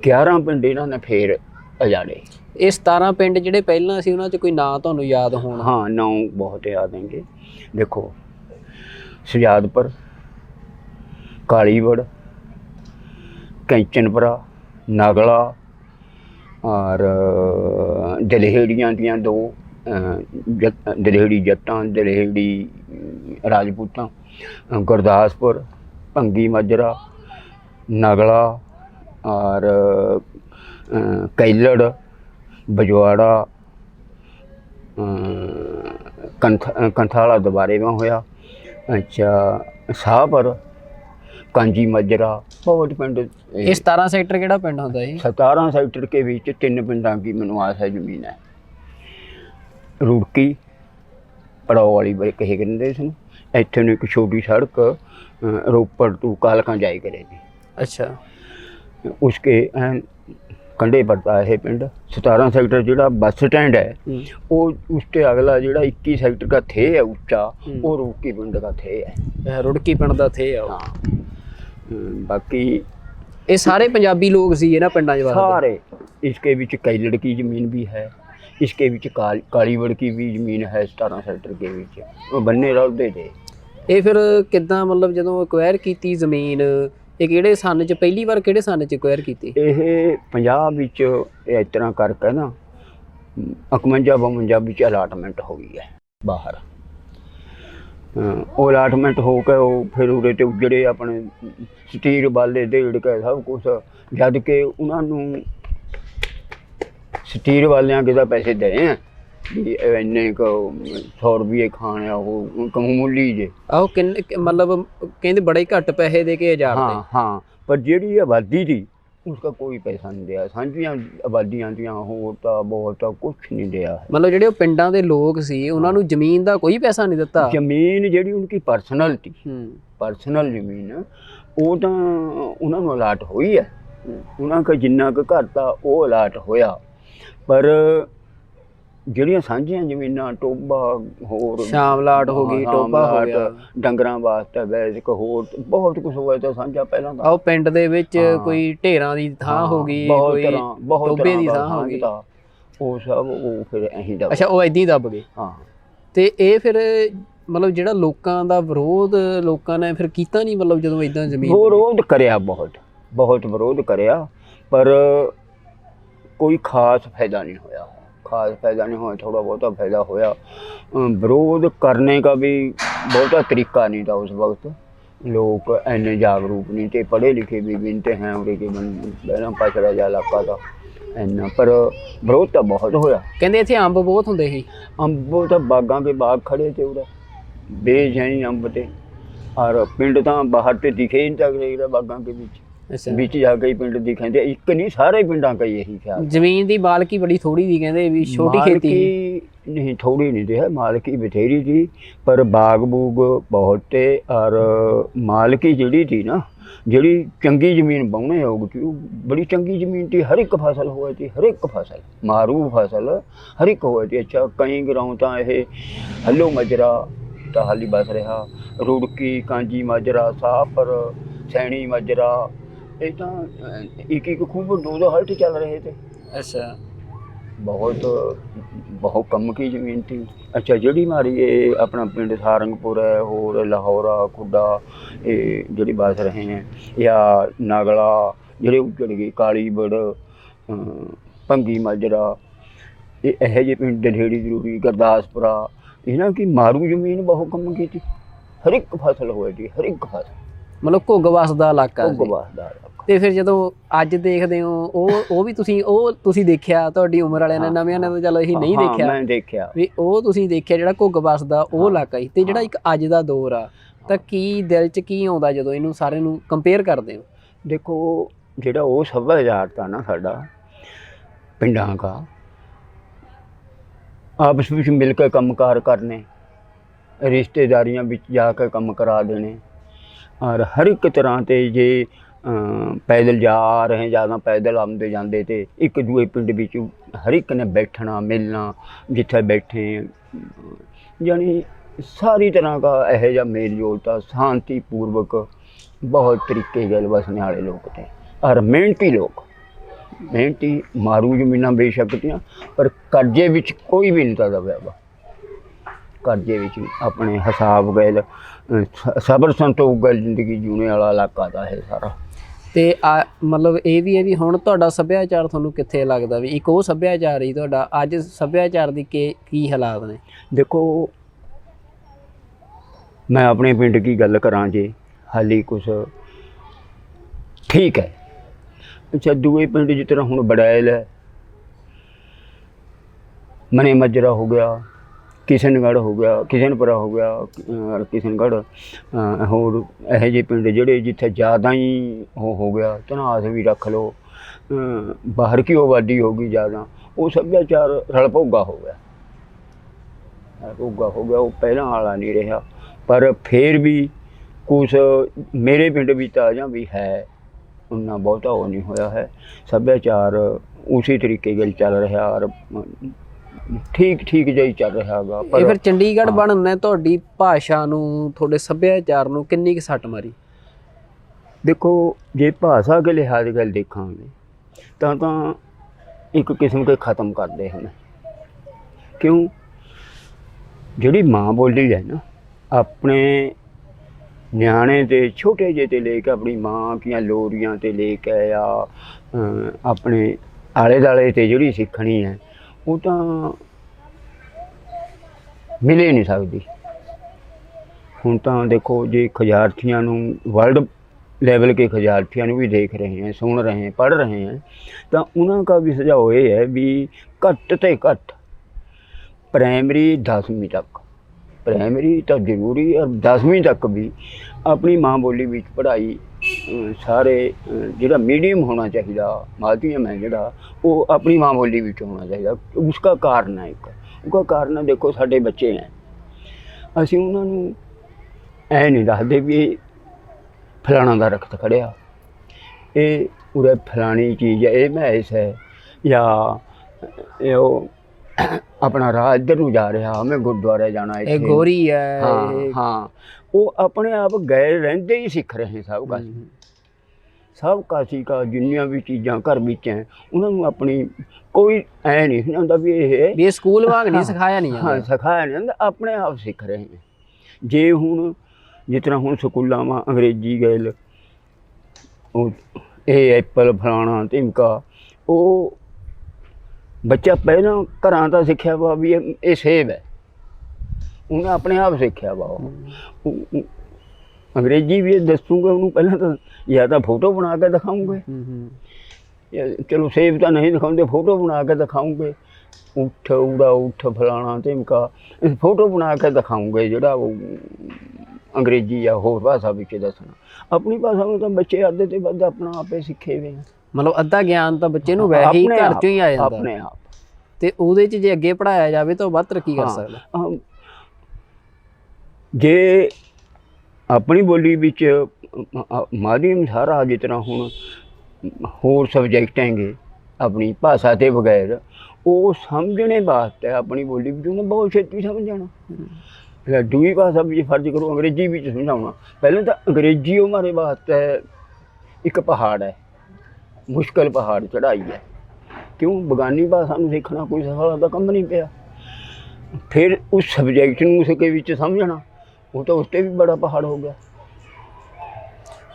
11 पिंड इन्होंने फिर अजाड़े। ये 17 पिंड ਜਿਹੜੇ ਪਹਿਲਾਂ ਸੀ ਉਹਨਾਂ 'ਚ ਕੋਈ ਨਾਂ ਤੁਹਾਨੂੰ ਯਾਦ ਹੋਣਾ? हाँ नाम बहुत याद आएंगे। देखो सजादपुर, कालीवड़, कैंचनपुरा, नागला और दलहेड़ियाँ दियाँ दो, दलहेड़ी जट्टां, दलहेड़ी राजपूतां, गुरदासपुर, भंगी माजरा, नागला और कैलड़, बजवाड़ा, कंथाला दोबारे में होया। अच्छा शाहपुर, कांजी माजरा, बहुत पिंड। ਇਹ 17 ਸੈਕਟਰ ਕਿਹੜਾ ਪਿੰਡ ਹੁੰਦਾ ਜੀ? 17 सेक्टर के बीच 3 पिंडा की मनवास है जमीन है। रुड़की पड़ाव वाली बारे कहे कहते इसनूं। इत्थे नूं एक छोटी सड़क रोपड़ टू कालका जाए करेगी। अच्छा, उसके कंढे पड़ता है पिंड। 17 सेक्टर जिहड़ा बस स्टैंड है वो उसके अगला जिहड़ा 21 सेक्टर का थे है ऊंचा, वो रुड़की पिंड का थे है। ਰੁੜਕੀ ਪਿੰਡ ਦਾ ਥੇ ਆ। हाँ बाकी ਇਹ ਸਾਰੇ ਪੰਜਾਬੀ ਲੋਕ ਸੀ ਇਹਨਾਂ ਪਿੰਡਾਂ 'ਚ ਵਸਦੇ? सारे। इसके बीच कैलड़ की ज़मीन भी है, इसके बीच कालीवड़ की भी ज़मीन है। 17 सेक्टर के बीच वो बन्ने रलते थे। ਇਹ ਫਿਰ ਕਿੱਦਾਂ ਮਤਲਬ ਜਦੋਂ ਅਕਵਾਇਰ ਕੀਤੀ ਜ਼ਮੀਨ, ਇਹ ਕਿਹੜੇ ਸੰਨ 'ਚ ਪਹਿਲੀ ਵਾਰ ਕਿਹੜੇ ਸੰਨ 'ਚ ਅਕਵਾਇਰ ਕੀਤੀ? ਇਹ ਪੰਜਾਬ ਵਿੱਚ ਇਸ ਤਰ੍ਹਾਂ ਕਰਕੇ ਨਾ 51-52 ਵਿੱਚ ਅਲਾਟਮੈਂਟ ਹੋ ਗਈ ਹੈ ਬਾਹਰ। ਉਹ ਅਲਾਟਮੈਂਟ ਹੋ ਕੇ ਉਹ ਫਿਰ ਉਰੇ ਤੇ ਜਿਹੜੇ ਆਪਣੇ ਸਟੀਰ ਵਾਲੇ ਢੇੜ ਕੇ ਸਭ ਕੁਛ, ਜਦ ਕਿ ਉਹਨਾਂ ਨੂੰ ਸਟੀਰ ਵਾਲਿਆਂ ਕਿਦਾ ਪੈਸੇ ਦੇ ਆ ਵੀ ਇੰਨੇ ਕੁ 100 ਰੁਪਏ ਖਾਣੇ ਆ, ਉਹ ਕਮੂਲੀ ਜੇ। ਆਹੋ ਕਿੰਨੇ मतलब ਕਹਿੰਦੇ ਬੜੇ ਘੱਟ ਪੈਸੇ ਦੇ ਕੇ ਹਜ਼ਾਰ हाँ हाँ, पर ਜਿਹੜੀ ਆਬਾਦੀ थी उसका कोई पैसा नहीं दिया। ਸਾਂਝੀਆਂ ਆਬਾਦੀਆਂ ਦੀਆਂ ਹੋਰ ਤਾਂ ਬਹੁਤ ਕੁਛ ਨਹੀਂ ਦਿਆ। ਮਤਲਬ ਜਿਹੜੇ ਉਹ ਪਿੰਡਾਂ ਦੇ ਲੋਕ ਸੀ ਉਹਨਾਂ ਨੂੰ ਜ਼ਮੀਨ ਦਾ ਕੋਈ ਪੈਸਾ ਨਹੀਂ ਦਿੱਤਾ? ਜ਼ਮੀਨ ਜਿਹੜੀ ਉਨਕੀ ਪਰਸਨਲ थी, ਪਰਸਨਲ ਜ਼ਮੀਨ ਉਹ ਤਾਂ ਉਹਨਾਂ ਨੂੰ ਅਲਾਟ ਹੋਈ ਹੈ। ਉਹਨਾਂ ਦਾ ਜਿੰਨਾ ਕੁ ਘਰ ਤਾਂ ਉਹ ਅਲਾਟ ਹੋਇਆ, ਪਰ ਜਿਹੜੀਆਂ ਸਾਂਝੀਆਂ ਜ਼ਮੀਨਾਂ ਟੋਬਾ ਹੋਰ ਸ਼ਾਮਲਾਟ ਹੋ ਗਈ, ਟੋਬਾ ਹੋ ਗਿਆ, ਡੰਗਰਾਂ ਵਾਸਤੇ ਵੈਸੇ ਹੋਰ ਬਹੁਤ ਕੁਝ ਹੋਇਆ ਤਾਂ ਸਾਂਝਾ ਪਹਿਲਾਂ ਤਾਂ। ਆਹ ਪਿੰਡ ਦੇ ਵਿੱਚ ਕੋਈ ਢੇਰਾਂ ਦੀ ਥਾਂ ਹੋ ਗਈ, ਕੋਈ ਟੋਬੇ ਦੀ ਥਾਂ ਹੋ ਗਈ, ਉਹ ਸਭ ਉਹ ਫਿਰ ਐਂ ਦੱਬ। ਅੱਛਾ, ਉਹ ਏਦਾਂ ਹੀ ਦੱਬ ਗਏ। ਹਾਂ, ਤੇ ਇਹ ਫਿਰ ਮਤਲਬ ਜਿਹੜਾ ਲੋਕਾਂ ਦਾ ਵਿਰੋਧ ਲੋਕਾਂ ਨੇ ਫਿਰ ਕੀਤਾ ਨਹੀਂ? ਮਤਲਬ ਜਦੋਂ ਇਦਾਂ ਜ਼ਮੀਨ ਵਿਰੋਧ ਕਰਿਆ, ਬਹੁਤ ਵਿਰੋਧ ਕਰਿਆ, ਪਰ ਕੋਈ ਖਾਸ ਫਾਇਦਾ नहीं होया। खास फायदा नहीं हुआ, थोड़ा बहुत फायदा होया। विरोध करने का भी बहुत तरीका नहीं था उस वक्त। लोग इन्ने जागरूक नहीं थे, पढ़े लिखे भी बिनते हैं उरे के बन पछड़ा जा इलाका था इन्ना, पर विरोध तो बहुत होया। ਕਹਿੰਦੇ ਇੱਥੇ ਅੰਬ ਬਹੁਤ ਹੁੰਦੇ ਸੀ। अंब तो बागां के बाग खड़े थे उरे, बेज हैं अंब ते, और पिंड तो बाहर ते दिखे ही नहीं सकते बागां के बीच। ਅੱਛਾ, ਵਿੱਚ ਜਾ ਕੇ ਪਿੰਡ ਦਿਖਾਉਂਦੇ, ਇੱਕ ਨਹੀਂ ਸਾਰੇ ਪਿੰਡਾਂ का यही ख्याल। ਜ਼ਮੀਨ ਦੀ ਮਾਲਕੀ ਬੜੀ ਥੋੜੀ ਦੀ ਕਹਿੰਦੇ ਵੀ ਛੋਟੀ ਖੇਤੀ नहीं, थोड़ी नहीं थी है, मालकी बथेरी थी, पर बाग बूग बहुत थे। और मालकी जड़ी थी ना, जड़ी चंगी जमीन बाउने योग थी, बड़ी चंगी जमीन थी। हर एक फसल हुई थी, हर एक फसल मारू फसल हर एक हुई थी। अच्छा, कई ग्राउं तो यह हलो मजरा तो हाली बस रहा, रुड़की, कांजी माजरा, साहपुर, सैनी माजरा, ये तो एक खूब 2 हल्ट चल रहे थे। अच्छा, बहुत कम की ज़मीन थी। अच्छा, जड़ी मारी ये अपना पिंड सारंगपुर है, होर लाहौरा, खुड्डा, ये जड़ी बस रहे हैं, या नागला जड़े उजड़ गए, कालीवड़, भंगी माजरा, ਇਹ ਇਹੋ ਜਿਹੇ ਪਿੰਡ ਢੇੜੀ ਜ਼ਰੂਰੀ ਗੁਰਦਾਸਪੁਰਾ ਇਹਨਾਂ ਕੀ ਮਾਰੂ ਜ਼ਮੀਨ ਬਹੁਤ ਕੰਮ ਕੀਤੀ, ਹਰ ਇੱਕ ਫਸਲ ਹੋਈ ਜੀ, ਹਰ ਇੱਕ ਫਸਲ ਮਤਲਬ ਘੁੱਗ ਵਸਦਾ ਇਲਾਕਾ ਸੀ। ਵਸਦਾ। ਤੇ ਫਿਰ ਜਦੋਂ ਅੱਜ ਦੇਖਦੇ ਹੋ ਉਹ ਵੀ ਤੁਸੀਂ ਦੇਖਿਆ, ਤੁਹਾਡੀ ਉਮਰ ਵਾਲਿਆਂ ਨੇ ਨਵਿਆਂ ਨੇ ਤਾਂ ਚਲੋ ਇਹੀ ਨਹੀਂ ਦੇਖਿਆ, ਮੈਂ ਦੇਖਿਆ ਵੀ ਉਹ ਤੁਸੀਂ ਦੇਖਿਆ ਜਿਹੜਾ ਘੁੱਗ ਵਸਦਾ ਉਹ ਇਲਾਕਾ ਸੀ, ਤੇ ਜਿਹੜਾ ਇੱਕ ਅੱਜ ਦਾ ਦੌਰ ਆ, ਤਾਂ ਕੀ ਦਿਲ 'ਚ ਕੀ ਆਉਂਦਾ ਜਦੋਂ ਇਹਨੂੰ ਸਾਰੇ ਨੂੰ ਕੰਪੇਅਰ ਕਰਦੇ ਹੋ? ਦੇਖੋ ਜਿਹੜਾ ਉਹ ਸੱਭਿਆਚਾਰ ਤਾਂ ਨਾ ਸਾਡਾ ਪਿੰਡਾਂ ਦਾ, ਆਪਸ ਵਿੱਚ ਮਿਲ ਕੇ ਕੰਮਕਾਰ ਕਰਨੇ, ਰਿਸ਼ਤੇਦਾਰੀਆਂ ਵਿੱਚ ਜਾ ਕੇ ਕੰਮ ਕਰਾ ਦੇਣੇ, ਔਰ ਹਰ ਇੱਕ ਤਰ੍ਹਾਂ ਤੇ ਜੇ ਪੈਦਲ ਜਾ ਰਹੇ ਜ਼ਿਆਦਾ ਪੈਦਲ ਆਉਂਦੇ ਜਾਂਦੇ ਤੇ ਇੱਕ ਦੂਏ ਪਿੰਡ ਵਿੱਚ ਹਰ ਇੱਕ ਨੇ ਬੈਠਣਾ ਮਿਲਣਾ, ਜਿੱਥੇ ਬੈਠੇ ਯਾਨੀ ਸਾਰੀ ਤਰ੍ਹਾਂ ਦਾ ਇਹੋ ਜਿਹਾ ਮੇਲ ਜੋਲ ਤਾਂ ਸ਼ਾਂਤੀਪੂਰਵਕ ਬਹੁਤ ਤਰੀਕੇ ਨਾਲ ਵਸਣੇ ਵਾਲੇ ਲੋਕ थे। ਔਰ ਮਿਹਨਤੀ ਲੋਕ, ਮਿਹਨਤੀ ਮਾਰੂ ਜ਼ਮੀਨਾਂ ਬੇਸ਼ੱਕ ਤੀਆਂ, ਪਰ ਕਰਜ਼ੇ ਵਿੱਚ ਕੋਈ ਵੀ ਨਹੀਂ ਤਾਂ ਦਬਿਆ ਵਾ। ਕਰਜ਼ੇ ਵਿੱਚ ਆਪਣੇ ਹਿਸਾਬ ਗੈਲ ਸਬਰ ਸੰਤੋਖ ਗੈਲ ਜ਼ਿੰਦਗੀ ਜਿਉਣੇ ਵਾਲਾ ਇਲਾਕਾ ਦਾ ਇਹ ਸਾਰਾ। ਤੇ ਮਤਲਬ ਇਹ ਵੀ ਹੈ ਵੀ ਹੁਣ ਤੁਹਾਡਾ ਸੱਭਿਆਚਾਰ ਤੁਹਾਨੂੰ ਕਿੱਥੇ ਲੱਗਦਾ ਵੀ ਇੱਕ ਉਹ ਸੱਭਿਆਚਾਰ ਹੀ ਤੁਹਾਡਾ, ਅੱਜ ਸੱਭਿਆਚਾਰ ਦੀ ਕੀ ਹਾਲਾਤ ਨੇ? ਦੇਖੋ ਮੈਂ ਆਪਣੇ ਪਿੰਡ ਕੀ ਗੱਲ ਕਰਾਂ ਜੇ ਹਾਲੀ ਕੁਛ ਠੀਕ ਹੈ। ਅੱਛਾ ਦੂਏ ਪਿੰਡ ਜਿਸ ਤਰ੍ਹਾਂ ਹੁਣ ਬੜੈਲ ਹੈ, ਮਨੇ ਮੱਜਰਾ ਹੋ ਗਿਆ, ਕਿਸ਼ਨਗੜ੍ਹ ਹੋ ਗਿਆ, ਕਿਸ਼ਨਪੁਰਾ ਹੋ ਗਿਆ, ਕਿਸ਼ਨਗੜ੍ਹ ਹੋਰ ਇਹੋ ਜਿਹੇ ਪਿੰਡ ਜਿਹੜੇ ਜਿੱਥੇ ਜ਼ਿਆਦਾ ਹੀ ਉਹ ਹੋ ਗਿਆ, ਧਨਾਸ ਵੀ ਰੱਖ ਲਓ, ਬਾਹਰ ਕੀ ਆਬਾਦੀ ਹੋ ਗਈ ਜ਼ਿਆਦਾ, ਉਹ ਸੱਭਿਆਚਾਰ ਰਲਭੋਗਾ ਹੋ ਗਿਆ, ਰਲਭੋਗਾ ਹੋ ਗਿਆ, ਉਹ ਪਹਿਲਾਂ ਵਾਲਾ ਨਹੀਂ ਰਿਹਾ। ਪਰ ਫਿਰ ਵੀ ਕੁਛ ਮੇਰੇ ਪਿੰਡ ਵਿੱਚ ਤਾਂ ਅਜਾ ਵੀ ਹੈ, ਉਨਾ ਬਹੁਤਾ ਉਹ ਨਹੀਂ ਹੋਇਆ ਹੈ। ਸੱਭਿਆਚਾਰ ਉਸੇ ਤਰੀਕੇ ਨਾਲ ਚੱਲ ਰਿਹਾ ਔਰ ਠੀਕ ਜਿਹਾ ਹੀ ਚੱਲ ਰਿਹਾ ਹੈਗਾ। ਇਹ ਫਿਰ ਚੰਡੀਗੜ੍ਹ ਬਣਨ ਨੇ ਤੁਹਾਡੀ ਭਾਸ਼ਾ ਨੂੰ, ਤੁਹਾਡੇ ਸੱਭਿਆਚਾਰ ਨੂੰ ਕਿੰਨੀ ਕੁ ਸੱਟ ਮਾਰੀ? ਦੇਖੋ ਜੇ ਭਾਸ਼ਾ ਦੇ ਲਿਹਾਜ਼ ਗੱਲ ਦੇਖਾਂਗੇ ਤਾਂ ਇੱਕ ਕਿਸਮ ਕੇ ਖ਼ਤਮ ਕਰਦੇ ਹਨ। ਕਿਉਂ? ਜਿਹੜੀ ਮਾਂ ਬੋਲੀ ਹੈ ਨਾ, ਆਪਣੇ ਨਿਆਣੇ ਤੇ ਛੋਟੇ ਜਿਹੇ ਤੇ ਲੈ ਕੇ ਆਪਣੀ ਮਾਂ ਦੀਆਂ ਲੋਰੀਆਂ ਤੇ ਲੈ ਕੇ ਜਾਂ ਆਪਣੇ ਆਲੇ ਦੁਆਲੇ ਤੇ ਜਿਹੜੀ ਸਿੱਖਣੀ ਹੈ ਉਹ ਤਾਂ ਮਿਲੇ ਨਹੀਂ ਸਕਦੀ। ਹੁਣ ਤਾਂ ਦੇਖੋ ਜੇ ਖਿਆਰਥੀਆਂ ਨੂੰ ਵਰਲਡ लेवल के खजारथियों भी देख रहे हैं, सुन रहे हैं, पढ़ रहे हैं, तो उनका भी सुझाव ये है भी घट तो घट प्राइमरी 10वीं तक, प्राइमरी तो जरूरी और 10वीं तक भी अपनी माँ बोली में पढ़ाई सारे जिहड़ा मीडियम होना चाहिए, माध्यम है जिहड़ा वो अपनी माँ बोली में होना चाहिए। उसका कारण है, एक उसका कारण है देखो साडे बच्चे हैं, असीं उन्हां नूं ऐ नहीं दसदे भी फलाना दा रखत खड़िया, ये उरे फलानी चीज़ है, ये मैस है या अपना राह इधर नूं जा रहा, हमें गुरुद्वारे जाना है, गोरी है, हाँ वो अपने आप गए रहते ही सीख रहे हैं। सब काशी का जिन्नियां भी चीज़ां घर विच हैं उन्होंने अपनी कोई ऐ नहीं समझाता भी ये स्कूल वांग नहीं सिखाया नहीं, हाँ सिखाया नहीं जाता, अपने आप सीख रहे हैं। जे हुण जिस तरह हुण स्कूलों में अंग्रेजी गैल ये एप्पल फलाना टिमका, वो बच्चा पहला घरां तो सीखिया वा भी ये सेब है, उन्हें अपने आप सीखिया वा। अंग्रेजी भी दसूँगे उन्होंने पहला तो या तो फोटो बना के दिखाऊँगे, चलो सेब तो नहीं दिखाते, फोटो बना के दिखाऊँगे, उठ उड़ा उठ फलाना टिमका फोटो बना के दिखाऊँगे, जोड़ा वो अंग्रेजी या होर भाषा भी दसना। अपनी भाषा में तो बच्चे अद्धे तो वध अपना आपे सीखे हुए हैं, मतलब अद्धा ज्ञान तो बच्चे नूं वैसे ही घर चों ही आ जांदा अपने आप, ते उहदे च जे अगे पढ़ाया जाए तो वध तरक्की कर सकदा। जे अपनी बोली विच माध्यम सारा जिस तरह हुण होर सब्जैक्ट हैंगे अपनी भाषा के बगैर वो समझने वास्ते अपनी बोली विच उन्हें बहुत छेती समझ जाना। दूई भाषा भी फर्ज करो अंग्रेजी भी समझाना, पहले तो अंग्रेजी हमारे वास्ते एक पहाड़ है, मुश्किल पहाड़ चढ़ाई है। क्यों? बगानी भाषा में सीखना कोई सवाल का कम नहीं पिया, फिर उस सबजैक्ट में उसके विच समझना वो तो उसते भी बड़ा पहाड़ हो गया।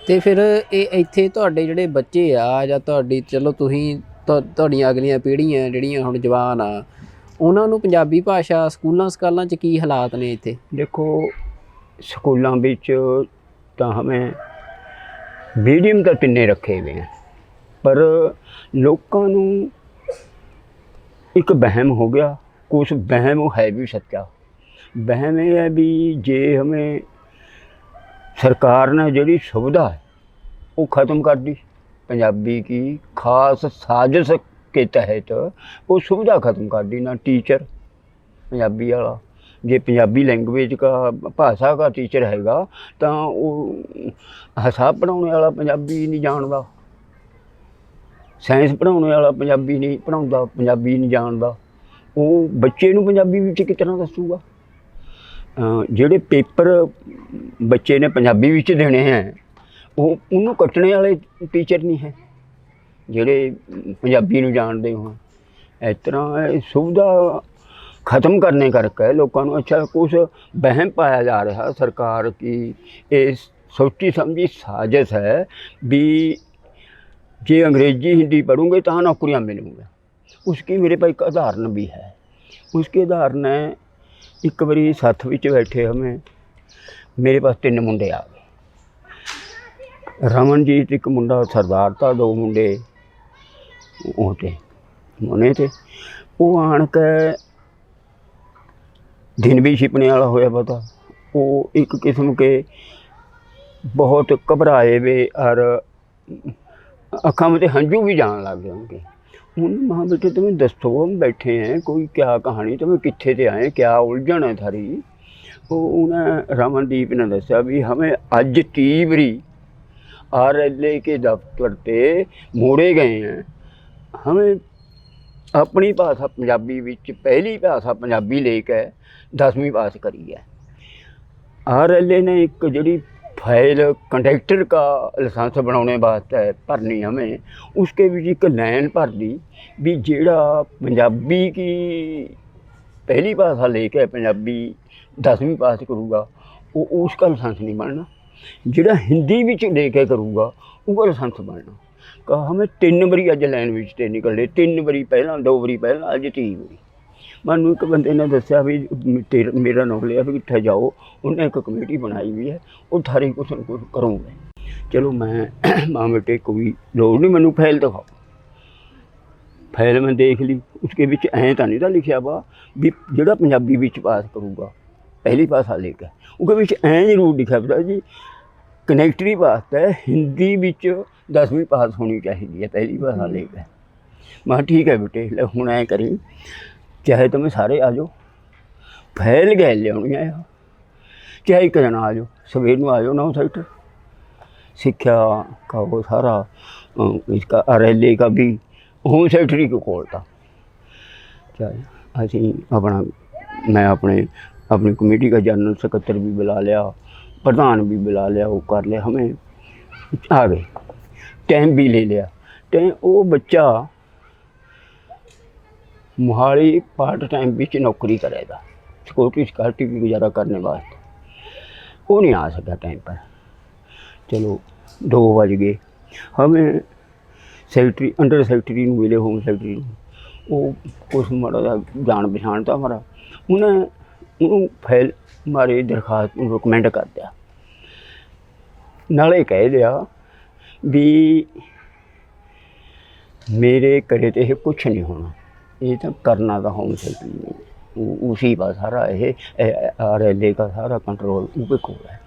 तो फिर ये इत्थे तुहाडे जिहड़े बच्चे आ जां तुहाडी चलो तुसीं तुहाडीआं अगलियां पीढ़ियां जिहड़ियां हुण जवान आ ਉਹਨਾਂ ਨੂੰ ਪੰਜਾਬੀ ਭਾਸ਼ਾ ਸਕੂਲਾਂ ਸਕਾਲਾਂ 'ਚ ਕੀ ਹਾਲਾਤ ਨੇ ਇੱਥੇ? देखो स्कूलों ਵਿੱਚ ਤਾਂ ਹमें ਮੀਡੀਅਮ ਤਾਂ ਤਿੰਨੇ ਰੱਖੇ ਹੋਏ हैं, पर ਲੋਕਾਂ ਨੂੰ ਇੱਕ ਵਹਿਮ ਹੋ ਗਿਆ। ਕੁਛ ਵਹਿਮ ਹੈ ਵੀ ਸੱਚਾ। ਵਹਿਮ ਇਹ ਹੈ ਵੀ ਜੇ हमें सरकार ने ਜਿਹੜੀ ਸੁਵਿਧਾ है वो ख़त्म कर दी, पंजाबी की खास साजिश के तहत वो सुविधा ख़त्म कर दी। ना टीचर पंजाबी वाला, जे पंजाबी लैंग्वेज का भाषा का टीचर हैगा तो वो हिसाब पढ़ाने वाला पंजाबी नहीं जानता, साइंस पढ़ाने वाला पंजाबी नहीं पढ़ाता, पंजाबी नहीं जानता, वो बच्चे नूं पंजाबी विच किस तरह दसूगा। ਜਿਹੜੇ पेपर बच्चे ने पंजाबी विच देने हैं वो उन्होंने कट्टने वाले टीचर नहीं है ਜਿਹੜੇ पंजाबी नूं जानते हो। इस तरह सुविधा ख़त्म करने करके लोगों को अच्छा कुछ वहम पाया जा रहा सरकार की ये सोची समझी साजिश है भी जे अंग्रेज़ी हिंदी पढ़ूंगे तो नौकरियां मिलूंगी। उसकी मेरे पास एक उदाहरण भी है। उसके उदाहरण है, एक बारी साथ विच बैठे हमें मेरे पास 3 मुंडे आ गए। रमनजीत एक मुंडा सरदार था, 2 मुंडे होते मोने थे। वो आन के दिन भी छिपने वाला होया पता। वो एक किस्म के बहुत घबराए वे और अखा में हंझू भी जान लग गए उनके। उन्होंने कहा बेटे तुम्हें दसो, हम बैठे हैं, कोई क्या कहानी, तुम्हें कित्थे से आए, क्या उलझन है थारी। वो उन्हें रमनदीप ने दसा भी हमें अज तीवरी RLA के दफ्तर पे मोड़े गए हैं। हमें अपनी भाषा पंजाबी विच पहली भाषा पंजाबी लेके 10वीं पास करी है। RLA ने एक जड़ी फाइल कंडक्टर का लाइसेंस बनाने वास्ते भरनी हमें, उसके भी एक लाइन भर दी भी जेड़ा पंजाबी की पहली भाषा लेके पंजाबी 10वीं पास करूँगा वो उसका लाइसेंस नहीं बनना, जेड़ा हिंदी विच लेके करूँगा उसका लाइसेंस बनना। कहा हमें 3 बारी अज लाइन विच ते निकले, 3 बारी पहला, 2 बारी पहला, अज 3 बारी। मैनू एक बंदे ने दसिया भी मेरा नाम लिया भी इत्थे जाओ, उन्हें एक कमेटी बनाई हुई है, वो थारी कुछ न कुछ करूँगे। चलो मैं माँ बेटे कोई लोड़ नहीं, मैनू फाइल दिखाओ। फाइल मैं देख ली, उसके विच ऐं तो नहीं था लिखा वा भी जेड़ा पंजाबी विच पास करूँगा पहली भाषा लेकर, उसके विच ऐं जरूर लिखा पता जी कनैक्टरी वास्ते हिंदी विच 10वीं पास होनी चाहिए पहली भाषा लेकर। मैं ठीक है बेटे, ले हुण ऐ करी चाहे तुम्हें सारे आ जाओ, फाइल गए लियानी है, चाहे एक जना आ जाओ, सवेर को आ जाओ 9 सेक्टर। शिक्षा का वो सारा इसका RLA का भी होम सेक्रेटरी को खोल था। चाहे असी अपना मैं अपनी कमेटी का जनरल सकत्तर भी बुला लिया, प्रधान भी बुला लिया, वो कर लिया, हमें आ गए। टाइम भी ले लिया। टाइम वो बच्चा मोहाली पार्ट टाइम विच नौकरी करेगा सिक्योरिटी की गुजारा करने वास्ते, वो नहीं आ सका टाइम पर। चलो 2 बज गए, हमें सेक्रेटरी अंडर सेक्रेटरी मिले, होम सेक्रेटरी वो कुछ माड़ा जान पछाण था हमारा, उन्हें फाइल हमारी दरखास्त रिकमेंड कर दिया, नाले कह दिया भी मेरे करे तो कुछ नहीं होना, ये तो करना था होम सेक्रेटरी ने, उसी का सारा ये RLA का सारा कंट्रोल ऊपर को है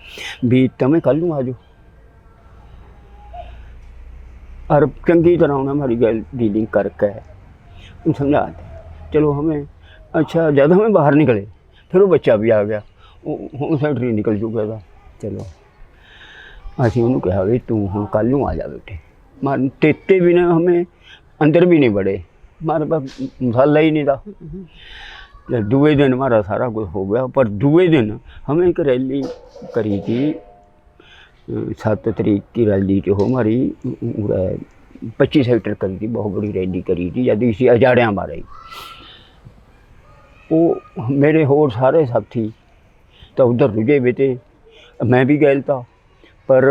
भी तुम्हें कल नूं आ जाओ। और चंगी तरह उन्हें हमारी गल डीलिंग करके समझा दें। चलो हमें अच्छा जब हमें बाहर निकले फिर वो बच्चा भी आ गया, होम सेक्रेटरी निकल चुका था। चलो असी उन्होंने कहा भी तू हम कल नूं आ जा बेटे, मार तेते भी ना हमें अंदर भी नहीं बढ़े, हमारे पास मसाला ही नहीं था। दूए दिन हमारा सारा कुछ हो गया, पर दूए दिन हमें एक रैली करी थी 7 तारीख की रैली जो हमारी 25 सेक्टर करी थी, बहुत बड़ी रैली करी थी, यदि इसी अजाड़ियाँ मारे वो मेरे होर सारे साथी तो उधर रुझे हुए थे, मैं भी गया था, पर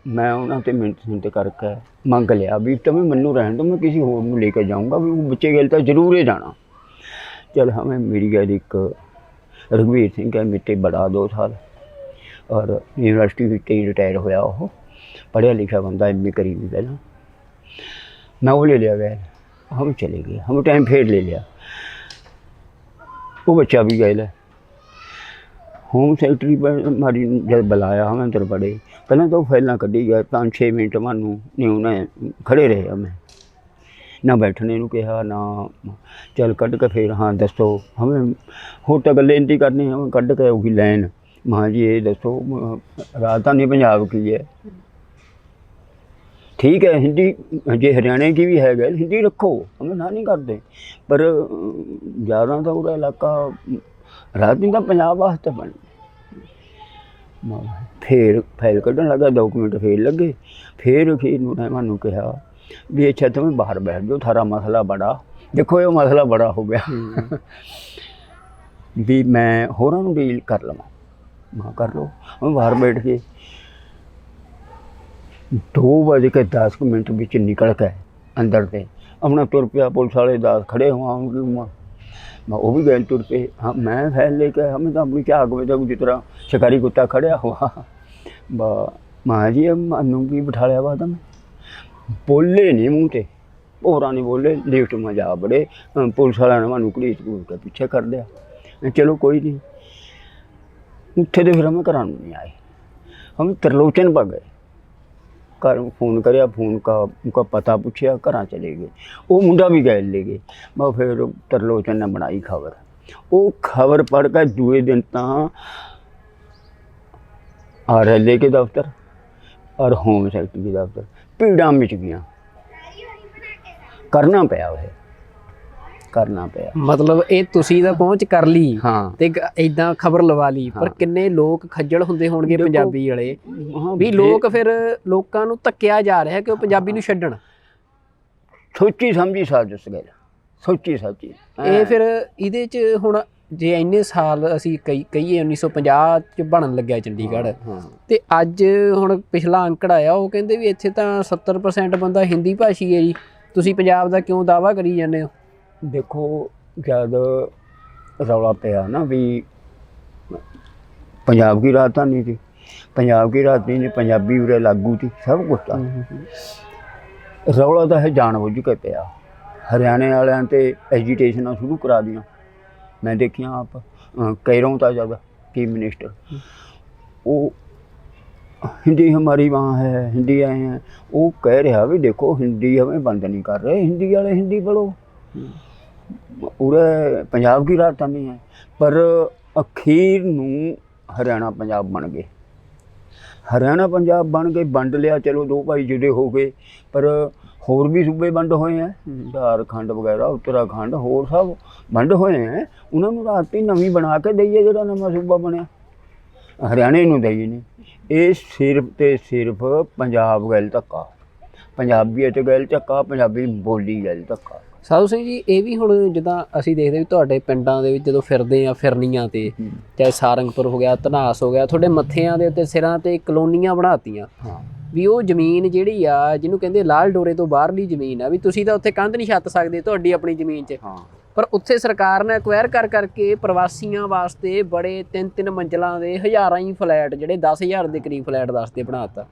मैं उन्होंने मिनट करके मंग लिया भी तुम्हें मनु रहने दो, मैं किसी होर नूं लेकर जाऊँगा भी वो बच्चे गए था जरूर ही जाना। चल हमें मेरी गैर एक रघुवीर सिंह है, मेरे बड़ा 2 साल, और यूनिवर्सिटी ही रिटायर होया, वो पढ़िया लिखा बंदा, MA करी भी पहला। मैं वो ले लिया गया, हम चले गए, हम टाइम फिर ले लिया। वो बच्चा भी गया है। होम सैकटरी पर हमारी जब बुलाया हमें अंदर बड़े, पहले तो फाइलें कढ़ी गया, 5-6 मिनट मानू नहीं उन्हें खड़े रहे, हमें ना बैठने को कहा ना, चल कढ़ के फिर हाँ दसो, हमें होर तो गल इंती करनी, हमें कढ़ के होगी लैन, मां जी ये दसो राजधानी पंजाब की है, ठीक है हिंदी जे हरियाणे की भी है गल, हिंदी रखो, हमें ना नहीं करते, पर ज़्यादा तो पूरा इलाका राजधानी का पंजाब वास्ते बन। फिर फाइल कढ़न लगा, डॉक्यूमेंट फिर लगे, फिर अखीर ने मानू कहा भी अच्छा तुम्हें बाहर बैठ जाओ, थारा मसला बड़ा, देखो ये मसला बड़ा हो गया भी मैं होरां नूं डील कर लवां, मैं कर लो। मैं बाहर बैठ के 2:10 बिच निकल के अंदर से अपना तुर पिया, पुलिस वाले 10 खड़े हुआ, मैं वो भी गए तुर पे। हाँ मैं फैल लेके, हमें तो अपनी झाग में तो जिस तरह शिकारी कुत्ता खड़िया हुआ, मां जी मानू की बिठा लिया बाद में, बोले नहीं मूँह से, होरा नहीं बोले, लिफ्ट में जा बड़े, पुलिस वाले ने मानू घड़ीस घूर के पीछे कर दिया। चलो कोई नहीं, उत्थे तो फिर हमें घर नहीं आए, हम त्रिलोचन पा गए, घर फोन कराया, फोन का उनका पता पूछा, घर चले गए, वो मुंडा भी गए ले गए। मैं फिर त्रिलोचन ने बनाई खबर, वो खबर पढ़ के दूए दिन तो RLA के दफ्तर और होम सैकटरी के दफ्तर भीड़ा मिच गई, करना पाया, वह करना पाया। ਮਤਲਬ ਇਹ ਤੁਸੀਂ ਤਾਂ ਪਹੁੰਚ ਕਰ ਲਈ हाँ ਤੇ ਇਦਾਂ ਖਬਰ ਲਵਾ ਲਈ, ਪਰ ਹਾਂ। ਕਿੰਨੇ ਲੋਕ ਖੱਜਲ ਹੁੰਦੇ ਹੋਣਗੇ ਦੇਖੋ, ਪੰਜਾਬੀ ਵਾਲੇ हाँ ਵੀ ਲੋਕ ਫਿਰ ਲੋਕਾਂ ਨੂੰ ਧੱਕਿਆ ਜਾ ਰਿਹਾ ਕਿ ਉਹ ਪੰਜਾਬੀ ਨੂੰ ਛੱਡਣ। सोची समझी साजिश गल, सोची साची ਇਹ ਫਿਰ ਇਹਦੇ ਚ ਹੁਣ ਜੇ ਇੰਨੇ ਸਾਲ ਅਸੀਂ ਕਹੀਏ 1950 ਚ ਬਣਨ ਲੱਗਿਆ ਚੰਡੀਗੜ੍ਹ, हाँ ਤੇ ਅੱਜ ਹੁਣ ਪਿਛਲਾ ਅੰਕੜਾ ਆਇਆ, ਉਹ ਕਹਿੰਦੇ ਵੀ ਇੱਥੇ ਤਾਂ 70% ਬੰਦਾ ਹਿੰਦੀ ਭਾਸ਼ੀ ਹੈ ਜੀ, ਤੁਸੀਂ ਪੰਜਾਬ ਦਾ ਕਿਉਂ ਦਾਅਵਾ ਕਰੀ ਜਾਂਦੇ ਹੋ? देखो जब रौला पिया ना भी पंजाब की राजधानी थी, पंजाब की राजधानी पंजाबी उरे लागू थी, सब कुछ था, रौला तो है जानबूझ के पिया। हरियाणे वालियां ते एजिटेशनां शुरू करा दियां, मैं देखिया आप कैरों था जब चीफ मिनिस्टर, वो हिंदी हमारी वहाँ है, हिंदी आए हैं, वो कह रहा भी देखो हिंदी हमें बंद नहीं कर रहे, हिंदी वाले हिंदी पढ़ो, पूरे पंजाब की राजधानी है। पर अखीर नूं हरियाणा पंजाब बन गए, हरियाणा पंजाब बन गए, वंड लिया, चलो 2 भाई जुड़े हो गए, पर होर भी सूबे वंड होए हैं, झारखंड वगैरह उत्तराखंड होर सब वंड होए हैं, उन्होंने राजधानी नवीं बना के दईए, जो नवा सूबा बनया हरियाणे नूं दईए नहीं। ये सिर्फ तो सिर्फ पंजाब गैल धक्का, पंजाबीअत गैल धक्का, पंजाबी बोली गैल धक्का। ਸਾਧੂ ਸਿੰਘ ਜੀ, ਇਹ ਵੀ ਹੁਣ ਜਿੱਦਾਂ ਅਸੀਂ ਦੇਖਦੇ ਵੀ ਤੁਹਾਡੇ ਪਿੰਡਾਂ ਦੇ ਵਿੱਚ ਜਦੋਂ ਫਿਰਦੇ ਆ ਫਿਰਨੀਆਂ ਤੇ, ਚਾਹੇ ਸਾਰੰਗਪੁਰ ਹੋ ਗਿਆ, ਧਨਾਸ ਹੋ ਗਿਆ, ਤੁਹਾਡੇ ਮੱਥਿਆਂ ਦੇ ਉੱਤੇ ਸਿਰਾਂ ਤੇ ਕਲੋਨੀਆਂ ਬਣਾਤੀਆਂ, ਵੀ ਉਹ ਜ਼ਮੀਨ ਜਿਹੜੀ ਆ ਜਿਹਨੂੰ ਕਹਿੰਦੇ ਲਾਲ ਡੋਰੇ ਤੋਂ ਬਾਹਰਲੀ ਜ਼ਮੀਨ ਆ, ਵੀ ਤੁਸੀਂ ਤਾਂ ਉੱਥੇ ਕੰਧ ਨਹੀਂ ਛੱਤ ਸਕਦੇ ਤੁਹਾਡੀ ਆਪਣੀ ਜ਼ਮੀਨ 'ਚ, ਪਰ ਉੱਥੇ ਸਰਕਾਰ ਨੇ ਐਕਵਾਇਰ ਕਰਕੇ ਪ੍ਰਵਾਸੀਆਂ ਵਾਸਤੇ ਬੜੇ 3-3 ਮੰਜ਼ਲਾਂ ਦੇ ਹਜ਼ਾਰਾਂ ਹੀ ਫਲੈਟ, ਜਿਹੜੇ 10,000 ਦੇ ਕਰੀਬ ਫਲੈਟ ਵਾਸਤੇ ਬਣਾਤਾ।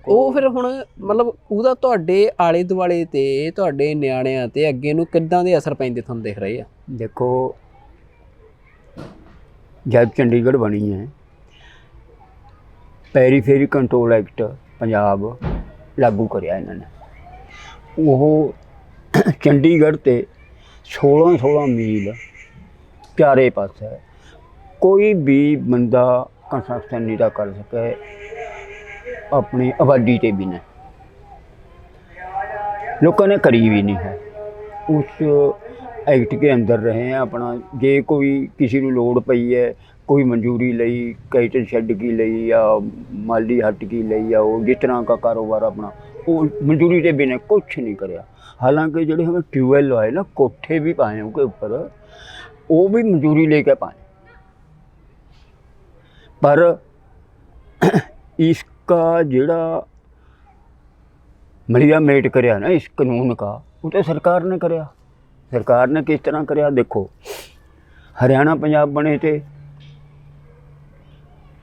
ਉਹ ਫਿਰ ਹੁਣ ਮਤਲਬ ਉਹਦਾ ਤੁਹਾਡੇ ਆਲੇ ਦੁਆਲੇ ਤੇ ਤੁਹਾਡੇ ਨਿਆਣਿਆਂ ਤੇ ਅੱਗੇ ਨੂੰ ਕਿੱਦਾਂ ਦੇ ਅਸਰ ਪੈਂਦੇ ਤੁਹਾਨੂੰ ਦਿਖ ਰਹੇ ਆ? देखो जब चंडीगढ़ बनी है, पेरीफेरी कंट्रोल एक्ट पंजाब लागू कराया इन्होंने, वो चंडीगढ़ ते 16 मील चारे पास है, कोई भी बंदा कंस्ट्रक्शन नहीं कर सके अपनी आबादी ते भी नहीं, लोगों ने करी भी नहीं है, उस एक्ट के अंदर रहे हैं अपना। जे कोई किसी को लोड़ पई है, कोई मंजूरी लई, कैटल शेड की लई या माली हट की लई, या वो जिस तरह का कारोबार अपना, वो मंजूरी के बिना कुछ नहीं कराया। हालांकि जो हमें ट्यूबवेल आए ना, कोठे भी पाए उनके ऊपर, वो भी मंजूरी लेके पाए, पर इसका जोड़ा मलिया मेट कराया ना इस कानून का, वो तो सरकार ने कराया। सरकार ने किस तरह कराया देखो, हरियाणा पंजाब बने थे,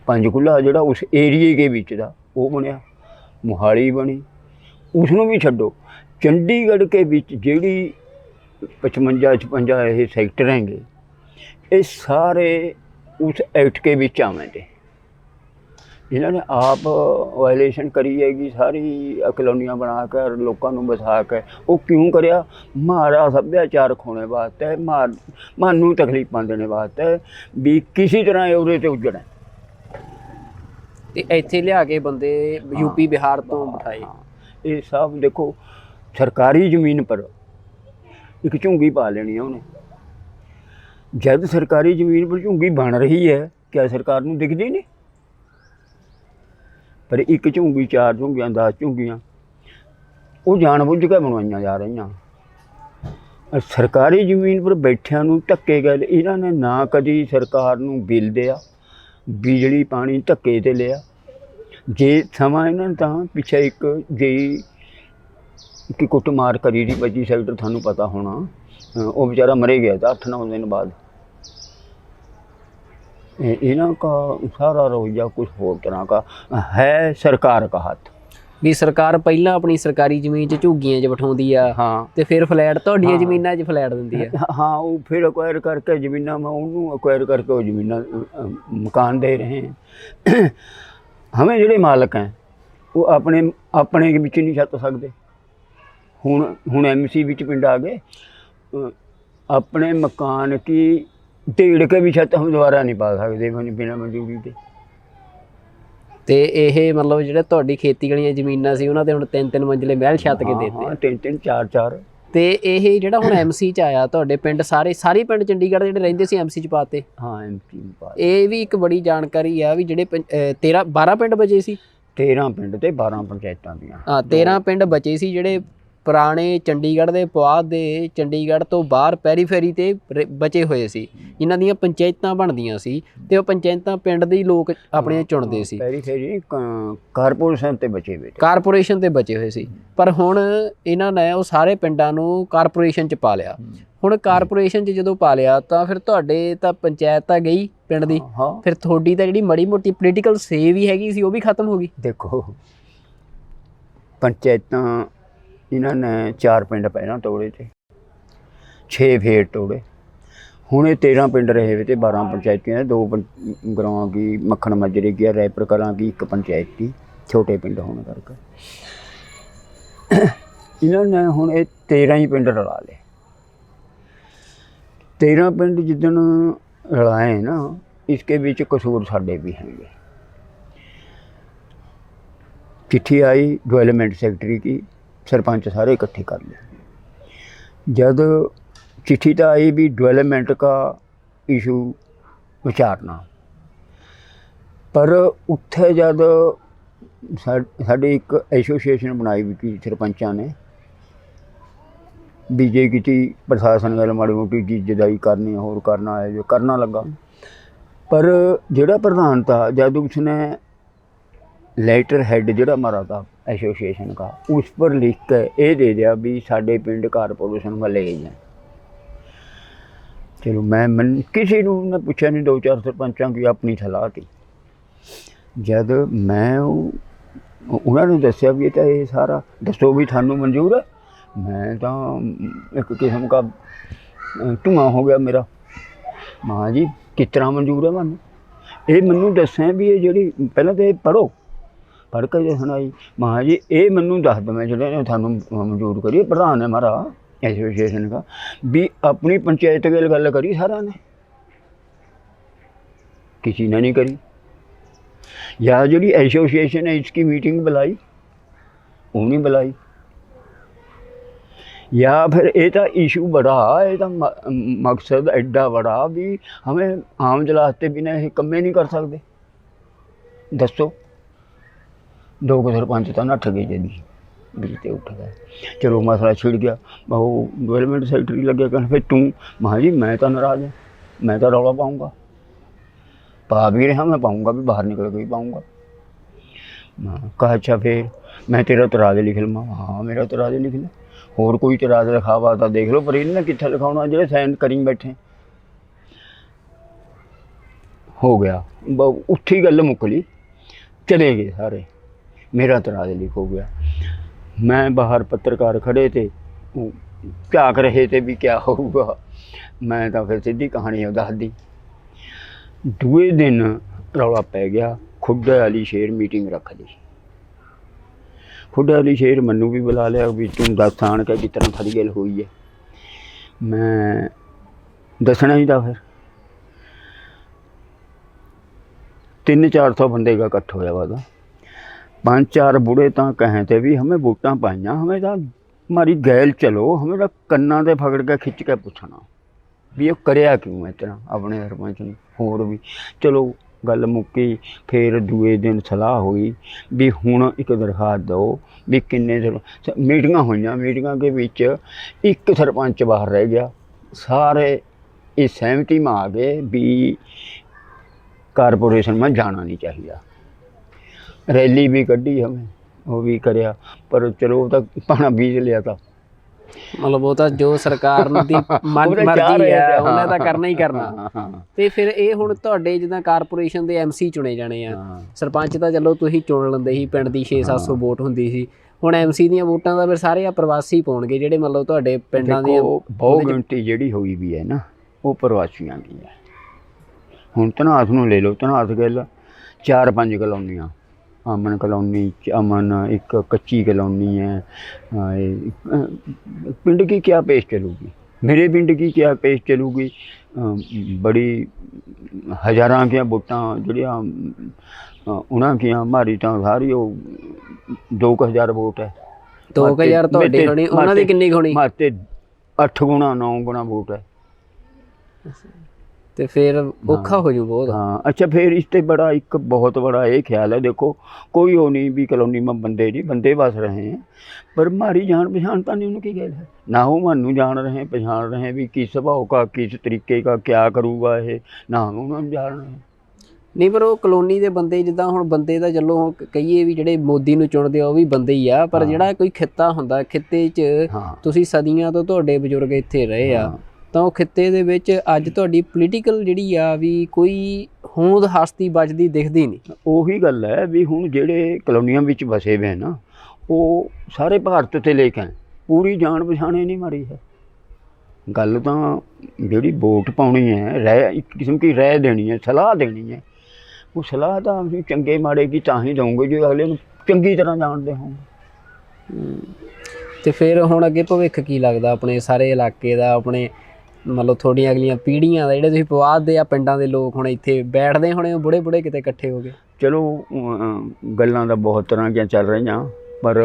पंचकूला जिहड़ा उस एरिए के विच दा वो बनया, मोहाली बनी, उसनों भी छड्डो। चंडीगढ़ के विच जिहड़ी 55-56 ये सैक्टर हैंगे, ये सारे उस एक्ट के विच आवे थे। इन्होंने आप वायलेशन करी हैगी सारी कलोनियां बना कर लोगों को बसा के। वो क्यों करिया? मारा सभ्याचार खोने वास्ते, मानू तकलीफां देने वास्ते भी किसी तरह उहदे ते उजड़े। ਤੇ ਇੱਥੇ ਲਿਆ ਕੇ ਬੰਦੇ यूपी बिहार तो बिठाए। ये सब देखो सरकारी ज़मीन पर एक झुंगी पा लेनी है उन्हें। जब सरकारी ज़मीन पर झुंगी बन रही है, क्या सरकार नूं दिखदी नहीं? पर एक झुंगी, 4 झुंगियां, 10 झुंगियां वो जानबूझ के बनवाइयां जा रही। सरकारी ज़मीन पर बैठिया नूं धक्के गए। इन्होंने ना कदी सरकार नूं बिल दिया, बिजली पानी धक्के ते लिया। जे समा इन्होंने तो पिछे एक जेई की कुटमार करी थी 25 सैक्टर, थानू पता होना, वो बेचारा मरे गया था 8-9 दिन बाद। इन्हों का सारा रवैया कुछ और तरह का है, सरकार का हाथ। भी सरकार पहला अपनी सरकारी ਜ਼ਮੀਨ 'ਚ ਝੁੱਗੀਆਂ 'ਚ ਬਿਠਾਉਂਦੀ ਆ, हाँ ਤੇ ਫਿਰ ਫਲੈਟ ਤੁਹਾਡੀਆਂ ਜ਼ਮੀਨਾਂ 'ਚ ਫਲੈਟ ਦਿੰਦੀ ਆ। हाँ, वो फिर अक्वायर करके जमीना में उन्होंने अक्वायर करके वो जमीना मकान दे रहे हैं। हमें जोड़े मालक हैं वो अपने अपने विच नहीं छत सकते। हुण MC विच पिंड आ गए, अपने मकान की ढेड़ के भी छत हम दोबारा नहीं पा सकते बिना मंजूरी के। ਤੇ ਇਹ ਮਤਲਬ ਜਿਹੜੇ ਤੁਹਾਡੀ ਖੇਤੀ ਵਾਲੀਆਂ ਜ਼ਮੀਨਾਂ ਸੀ ਉਹਨਾਂ ਤੇ ਹੁਣ 3-3 ਮੰਜ਼ਲੇ ਮਹਿਲ ਛੱਤ ਕੇ ਦਿੱਤੇ। 3-3 4-4। ਤੇ ਇਹ ਜਿਹੜਾ ਹੁਣ MC 'ਚ ਆਇਆ ਤੁਹਾਡੇ ਪਿੰਡ, ਸਾਰੇ ਪਿੰਡ ਚੰਡੀਗੜ੍ਹ ਜਿਹੜੇ ਰਹਿੰਦੇ ਸੀ MC 'ਚ ਪਾਤੇ। हाँ, MC पा। ਇਹ ਵੀ ਇੱਕ ਬੜੀ ਜਾਣਕਾਰੀ ਆ ਵੀ ਜਿਹੜੇ 12 ਪਿੰਡ ਬਚੇ ਸੀ। 13 ਪਿੰਡ ਤੇ 12 ਪੰਚਾਇਤਾਂ ਦੀਆਂ। ਹਾਂ, 13 ਪਿੰਡ ਬਚੇ ਸੀ ਜਿਹੜੇ ਪੁਰਾਣੇ ਚੰਡੀਗੜ੍ਹ ਦੇ ਪੁਆਧ ਦੇ, ਚੰਡੀਗੜ੍ਹ ਤੋਂ ਬਾਹਰ ਪੈਰੀਫੇਰੀ ਤੇ ਬਚੇ ਹੋਏ ਸੀ, ਜਿਨ੍ਹਾਂ ਦੀਆਂ ਪੰਚਾਇਤਾਂ ਬਣਦੀਆਂ ਸੀ ਤੇ ਉਹ ਪੰਚਾਇਤਾਂ ਪਿੰਡ ਦੇ ਹੀ ਲੋਕ ਆਪਣੇ ਚੁਣਦੇ ਸੀ। ਪੈਰੀਫੇਰੀ ਕਾਰਪੋਰੇਸ਼ਨ ਤੇ ਬਚੇ ਹੋਏ, ਕਾਰਪੋਰੇਸ਼ਨ ਤੇ ਬਚੇ ਹੋਏ ਸੀ। ਪਰ ਹੁਣ ਇਹਨਾਂ ਨੇ ਉਹ ਸਾਰੇ ਪਿੰਡਾਂ ਨੂੰ ਕਾਰਪੋਰੇਸ਼ਨ 'ਚ ਪਾ ਲਿਆ। ਹੁਣ ਕਾਰਪੋਰੇਸ਼ਨ 'ਚ ਜਦੋਂ ਪਾ ਲਿਆ ਤਾਂ ਫਿਰ ਤੁਹਾਡੇ ਤਾਂ ਪੰਚਾਇਤ ਤਾਂ ਗਈ ਪਿੰਡ ਦੀ, ਫਿਰ ਤੁਹਾਡੀ ਤਾਂ ਜਿਹੜੀ ਮਾੜੀ ਮੋਟੀ ਪੋਲੀਟੀਕਲ ਸੇ ਵੀ ਹੈਗੀ ਸੀ ਉਹ ਵੀ ਖਤਮ ਹੋ ਗਈ। ਦੇਖੋ ਪੰਚਾਇਤਾਂ इन्होंने 4 पिंड पहला तोड़े थे, 6 फेर तोड़े। हुण 13 पिंड रहे हुए थे, 12 पंचायतें, 2 ग्रां की मक्खन मजरे की, रैपर कलां की 1 पंचायत की, छोटे पिंड होने करके इन्होंने हुण 13 ही पिंड रला ले। 13 पिंड जिदन रलाए ना, इसके बीच कसूर साडे भी हैंगे। चिट्ठी आई डेवलपमेंट सेक्रेटरी की, सरपंच सारे इकट्ठे कर लिए। जब चिट्ठी तो आई भी डेवलपमेंट का इशू विचारना, पर उत्थे जब साड़ी एक एसोसीएशन बनाई भी की सरपंचा ने, बीजे की प्रशासन गल माड़ी मोटी जिद्दाई करनी, होर करना है जो करना लगा। पर जिहड़ा प्रधान था, जब उसने लेटर हेड जिहड़ा हमारा था एसोसीएशन का, उस पर लिख के ये दे दिया भी साडे पिंड कारपोरेशन में ले जाए। चलो मैं किसी ने पूछा नहीं, 2-4 सरपंचों की अपनी सलाह थी। जब मैं उन्होंने दसिया भी तो ये सारा दसो भी थानू मंजूर है, मैं तो एक किस्म का धुआं हो गया मेरा। माँ जी किस तरह मंजूर है मैनू? ये मैनू दसें भी ये जी पहले तो पढ़ो, पढ़ के जो सुनाई। माँ जी ये मैनू दस दो, मैं जो थानू मंजूर करिए, प्रधान है हमारा एसोसीएशन का, भी अपनी पंचायत के गल करी सारा ने, किसी ने नहीं करी। या जी एसोसीएशन है इसकी मीटिंग बुलाई, वो नहीं बुलाई। या फिर ये तो इशू बड़ा, ये तो मकसद एडा बड़ा भी हमें आम जलाते बिना ये कम्मे नहीं कर सकते। दसो 2 सरपंच तो नठ गए जी, बिजते उठ गए। चलो मसला छिड़ गया, वो डेवलपमेंट सेक्रेटरी लगे कहने फिर तू। माँ जी मैं तो नाराज़ हूँ, मैं तो रौला पाऊँगा, पा भी रहा, मैं पाऊँगा भी, बाहर निकल के भी पाऊँगा। कहा अच्छा फिर मैं तेरा तराज लिख लवा। हाँ मेरा तराज लिख ले, होर कोई तराज लिखावा तो देख लो, पर इन्हें कित्थे लिखाउणा, जिहड़े साइन करी बैठे। ਹੋ ਗਿਆ, ਉੱਥੇ ਗੱਲ ਮੁੱਕ ਲਈ, ਚਲੇ ਗਏ ਸਾਰੇ, ਮੇਰਾ ਤਰਾਜ ਲਿਖ ਹੋ ਗਿਆ। ਮੈਂ ਬਾਹਰ ਪੱਤਰਕਾਰ ਖੜੇ ਤੇ ਉਹ ਝਾਕ ਰਹੇ ਤੇ ਵੀ ਕਿਆ ਹੋਊਗਾ। ਮੈਂ ਤਾਂ ਫਿਰ ਸਿੱਧੀ ਕਹਾਣੀ ਉਹ ਦੱਸਦੀ। ਦੂਏ ਦਿਨ ਰੌਲਾ ਪੈ ਗਿਆ, ਖੁੱਡੇ ਵਾਲੀ ਸ਼ੇਰ ਮੀਟਿੰਗ ਰੱਖ ਲਈ। ਖੁੱਡੇ ਵਾਲੀ ਸ਼ੇਰ ਮੈਨੂੰ ਵੀ ਬੁਲਾ ਲਿਆ ਵੀ ਤੂੰ ਦੱਸ ਆਣ ਕੇ ਕਿਸ ਤਰ੍ਹਾਂ ਸਾਰੀ ਗੱਲ ਹੋਈ ਹੈ। ਮੈਂ ਦੱਸਣਾ ਹੀ ਤਾਂ ਫਿਰ 300-400 बंदे का इकट्ठ होया हुआ था। 5-4 बूढ़े तो कहें थे भी हमें वोटां पाइयां, हमें तो हमारी गैल चलो, हमें तो कन्ना ते फगड़ के खिंच के पूछना भी ये करया क्यों है इतना अपने सरपंच ने। होर भी चलो गल मुक्की। फिर दूए दिन सलाह हुई भी हुण एक दरखास्त दो भी किन्ने मीटिंगां होईयां, मीटिंगां के विच एक सरपंच बाहर रह गया। सारे इस सहमति में आ गए भी कारपोरेशन में जाना नहीं चाहिए। रैली भी कढ़ी हमें, वो भी करया, पर चलो वो तो पाना बीज लिया था। मतलब वो ਤਾਂ ਜੋ ਸਰਕਾਰ ਦੀ ਮਰਜ਼ੀ ਹੈ ਉਹਨੇ ਤਾਂ ਕਰਨਾ ਹੀ ਕਰਨਾ। ਤੇ ਫਿਰ ਇਹ ਹੁਣ ਤੁਹਾਡੇ ਜਿੱਦਾਂ ਕਾਰਪੋਰੇਸ਼ਨ ਦੇ ਐਮਸੀ ਚੁਣੇ ਜਾਣੇ ਆ, ਸਰਪੰਚ ਤਾਂ ਚਲੋ ਤੁਸੀਂ ਚੁਣ ਲੈਂਦੇ ਸੀ, ਪਿੰਡ ਦੀ 600-700 ਵੋਟ ਹੁੰਦੀ ਸੀ। ਹੁਣ ਐਮਸੀ ਦੀਆਂ ਵੋਟਾਂ ਦਾ ਫਿਰ ਸਾਰੇ ਆ ਪ੍ਰਵਾਸੀ ਪਾਉਣਗੇ ਜਿਹੜੇ ਮਤਲਬ ਤੁਹਾਡੇ ਪਿੰਡਾਂ ਦੇ। ਬਹੁਤ ਗਿਣਤੀ ਜਿਹੜੀ ਹੋਈ ਵੀ ਹੈ ਨਾ ਉਹ ਪ੍ਰਵਾਸੀਆਂ ਦੀ ਹੈ। ਹੁਣ ਧਨਾਸ ਨੂੰ ਲੈ ਲਓ, ਧਨਾਸ ਗਿੱਲ 4-5 ਕਲੋਨੀਆਂ, अमन कॉलोनी, अमन एक कच्ची कॉलोनी है। पिंड की क्या पेश चलूगी, मेरे पिंड की क्या पेश चलूगी। बड़ी हज़ारां की वोटां जड़ियां उन्हां की मारी तो सारी 2,000 वोट है। 2,000 ਤੁਹਾਡੇ ਹੋਣੀ, ਉਹਨਾਂ ਦੀ ਕਿੰਨੀ ਹੋਣੀ? माते 8 गुणा 9 गुणा वोट है। तो फिर औखा हो जू बहुत। हाँ अच्छा, फिर इससे बड़ा एक बहुत बड़ा ये ख्याल है, देखो कोई हो नहीं भी कॉलोनी में बंदे नहीं, बंदे बस रहे हैं, पर हमारी जान पहचान तो नहीं उनकी गैल है ना। वो मानू जान रहे हैं, पहचान रहे हैं भी किस स्वभाव का, किस तरीके का, क्या करूँगा ये, ना हम उन्होंने जान रहे हैं। नहीं पर वो कॉलोनी के बंदे जिद्दां हुण बंदे दा चलो कहिए भी जिहड़े मोदी नूं चुणदे आ वो भी बंदे ही आ, पर जिहड़ा कोई खित्ता हुंदा, खित्ते च तुसीं सदियां तो तुहाडे बजुर्ग इत्थे रहे आ, ਤਾਂ ਉਹ ਖਿੱਤੇ ਦੇ ਵਿੱਚ ਅੱਜ ਤੁਹਾਡੀ ਪੋਲੀਟੀਕਲ ਜਿਹੜੀ ਆ ਵੀ ਕੋਈ ਹੋਂਦ ਹਸਤੀ ਵੱਜਦੀ ਦਿਖਦੀ ਨਹੀਂ। ਉਹੀ ਗੱਲ ਹੈ ਵੀ ਹੁਣ ਜਿਹੜੇ ਕਲੋਨੀਆਂ ਵਿੱਚ ਵਸੇ ਵੇ ਨਾ ਉਹ ਸਾਰੇ ਭਾਰਤ ਤੇ ਲੈ ਕੇ ਪੂਰੀ ਜਾਣ ਪਛਾਣੇ ਨਹੀਂ ਮਾਰੀ ਹੈ। ਗੱਲ ਤਾਂ ਜਿਹੜੀ ਵੋਟ ਪਾਉਣੀ ਹੈ, ਰਹਿ ਇੱਕ ਕਿਸਮ ਦੀ ਰਹਿ ਦੇਣੀ ਹੈ, ਸਲਾਹ ਦੇਣੀ ਹੈ। ਉਹ ਸਲਾਹ ਤਾਂ ਅਸੀਂ ਚੰਗੇ ਮਾੜੇ ਕੀ ਤਾਂ ਹੀ ਦਊਂਗੇ ਜੋ ਅਗਲੇ ਨੂੰ ਚੰਗੀ ਤਰ੍ਹਾਂ ਜਾਣਦੇ ਹੋਣ। ਤੇ ਫਿਰ ਹੁਣ ਅੱਗੇ ਭਵਿੱਖ ਕੀ ਲੱਗਦਾ ਆਪਣੇ ਸਾਰੇ ਇਲਾਕੇ ਦਾ, ਆਪਣੇ ਮਤਲਬ ਤੁਹਾਡੀਆਂ ਅਗਲੀਆਂ ਪੀੜ੍ਹੀਆਂ ਦਾ, ਜਿਹੜੇ ਤੁਸੀਂ ਪਵਾਦਦੇ ਆ ਪਿੰਡਾਂ ਦੇ ਲੋਕ ਹੁਣ ਇੱਥੇ ਬੈਠਦੇ ਹੋਣੇ ਬੁੜੇ ਬੁੜੇ ਕਿਤੇ ਇਕੱਠੇ ਹੋ ਗਏ? ਚਲੋ ਗੱਲਾਂ ਤਾਂ ਬਹੁਤ ਤਰ੍ਹਾਂ ਦੀਆਂ ਚੱਲ ਰਹੀਆਂ, ਪਰ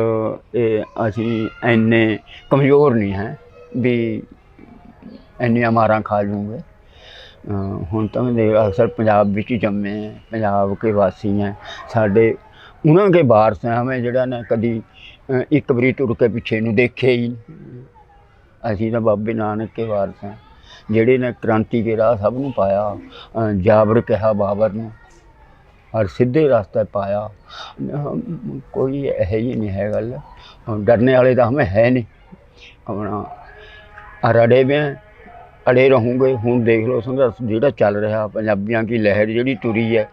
ਇਹ ਅਸੀਂ ਇੰਨੇ ਕਮਜ਼ੋਰ ਨਹੀਂ ਹੈ ਵੀ ਇੰਨੀਆਂ ਮਾਰਾਂ ਖਾ ਜੂਗੇ। ਹੁਣ ਤਾਂ ਅਕਸਰ ਪੰਜਾਬ ਵਿੱਚ ਹੀ ਜੰਮੇ हैं, पंजाब के वासी हैं, साढ़े उन्हों के वारस हैं। हमें जड़ा ने कभी एक बारी तुर के पिछे नूं देखे ही, असीं तां बाबे नानक के वारस हैं जिहड़े ने क्रांति के राह सब नूं पाया। जाबर कहा बाबर नूं और सीधे रास्ते पाया। कोई यह जी नहीं है गल, डरने वाले तो हमें है नहीं। अपना अड़े में अड़े रहूँगे। हुण देख लो संघर्ष जिहड़ा चल रहा, पंजाबियों की लहर जिहड़ी तुरी है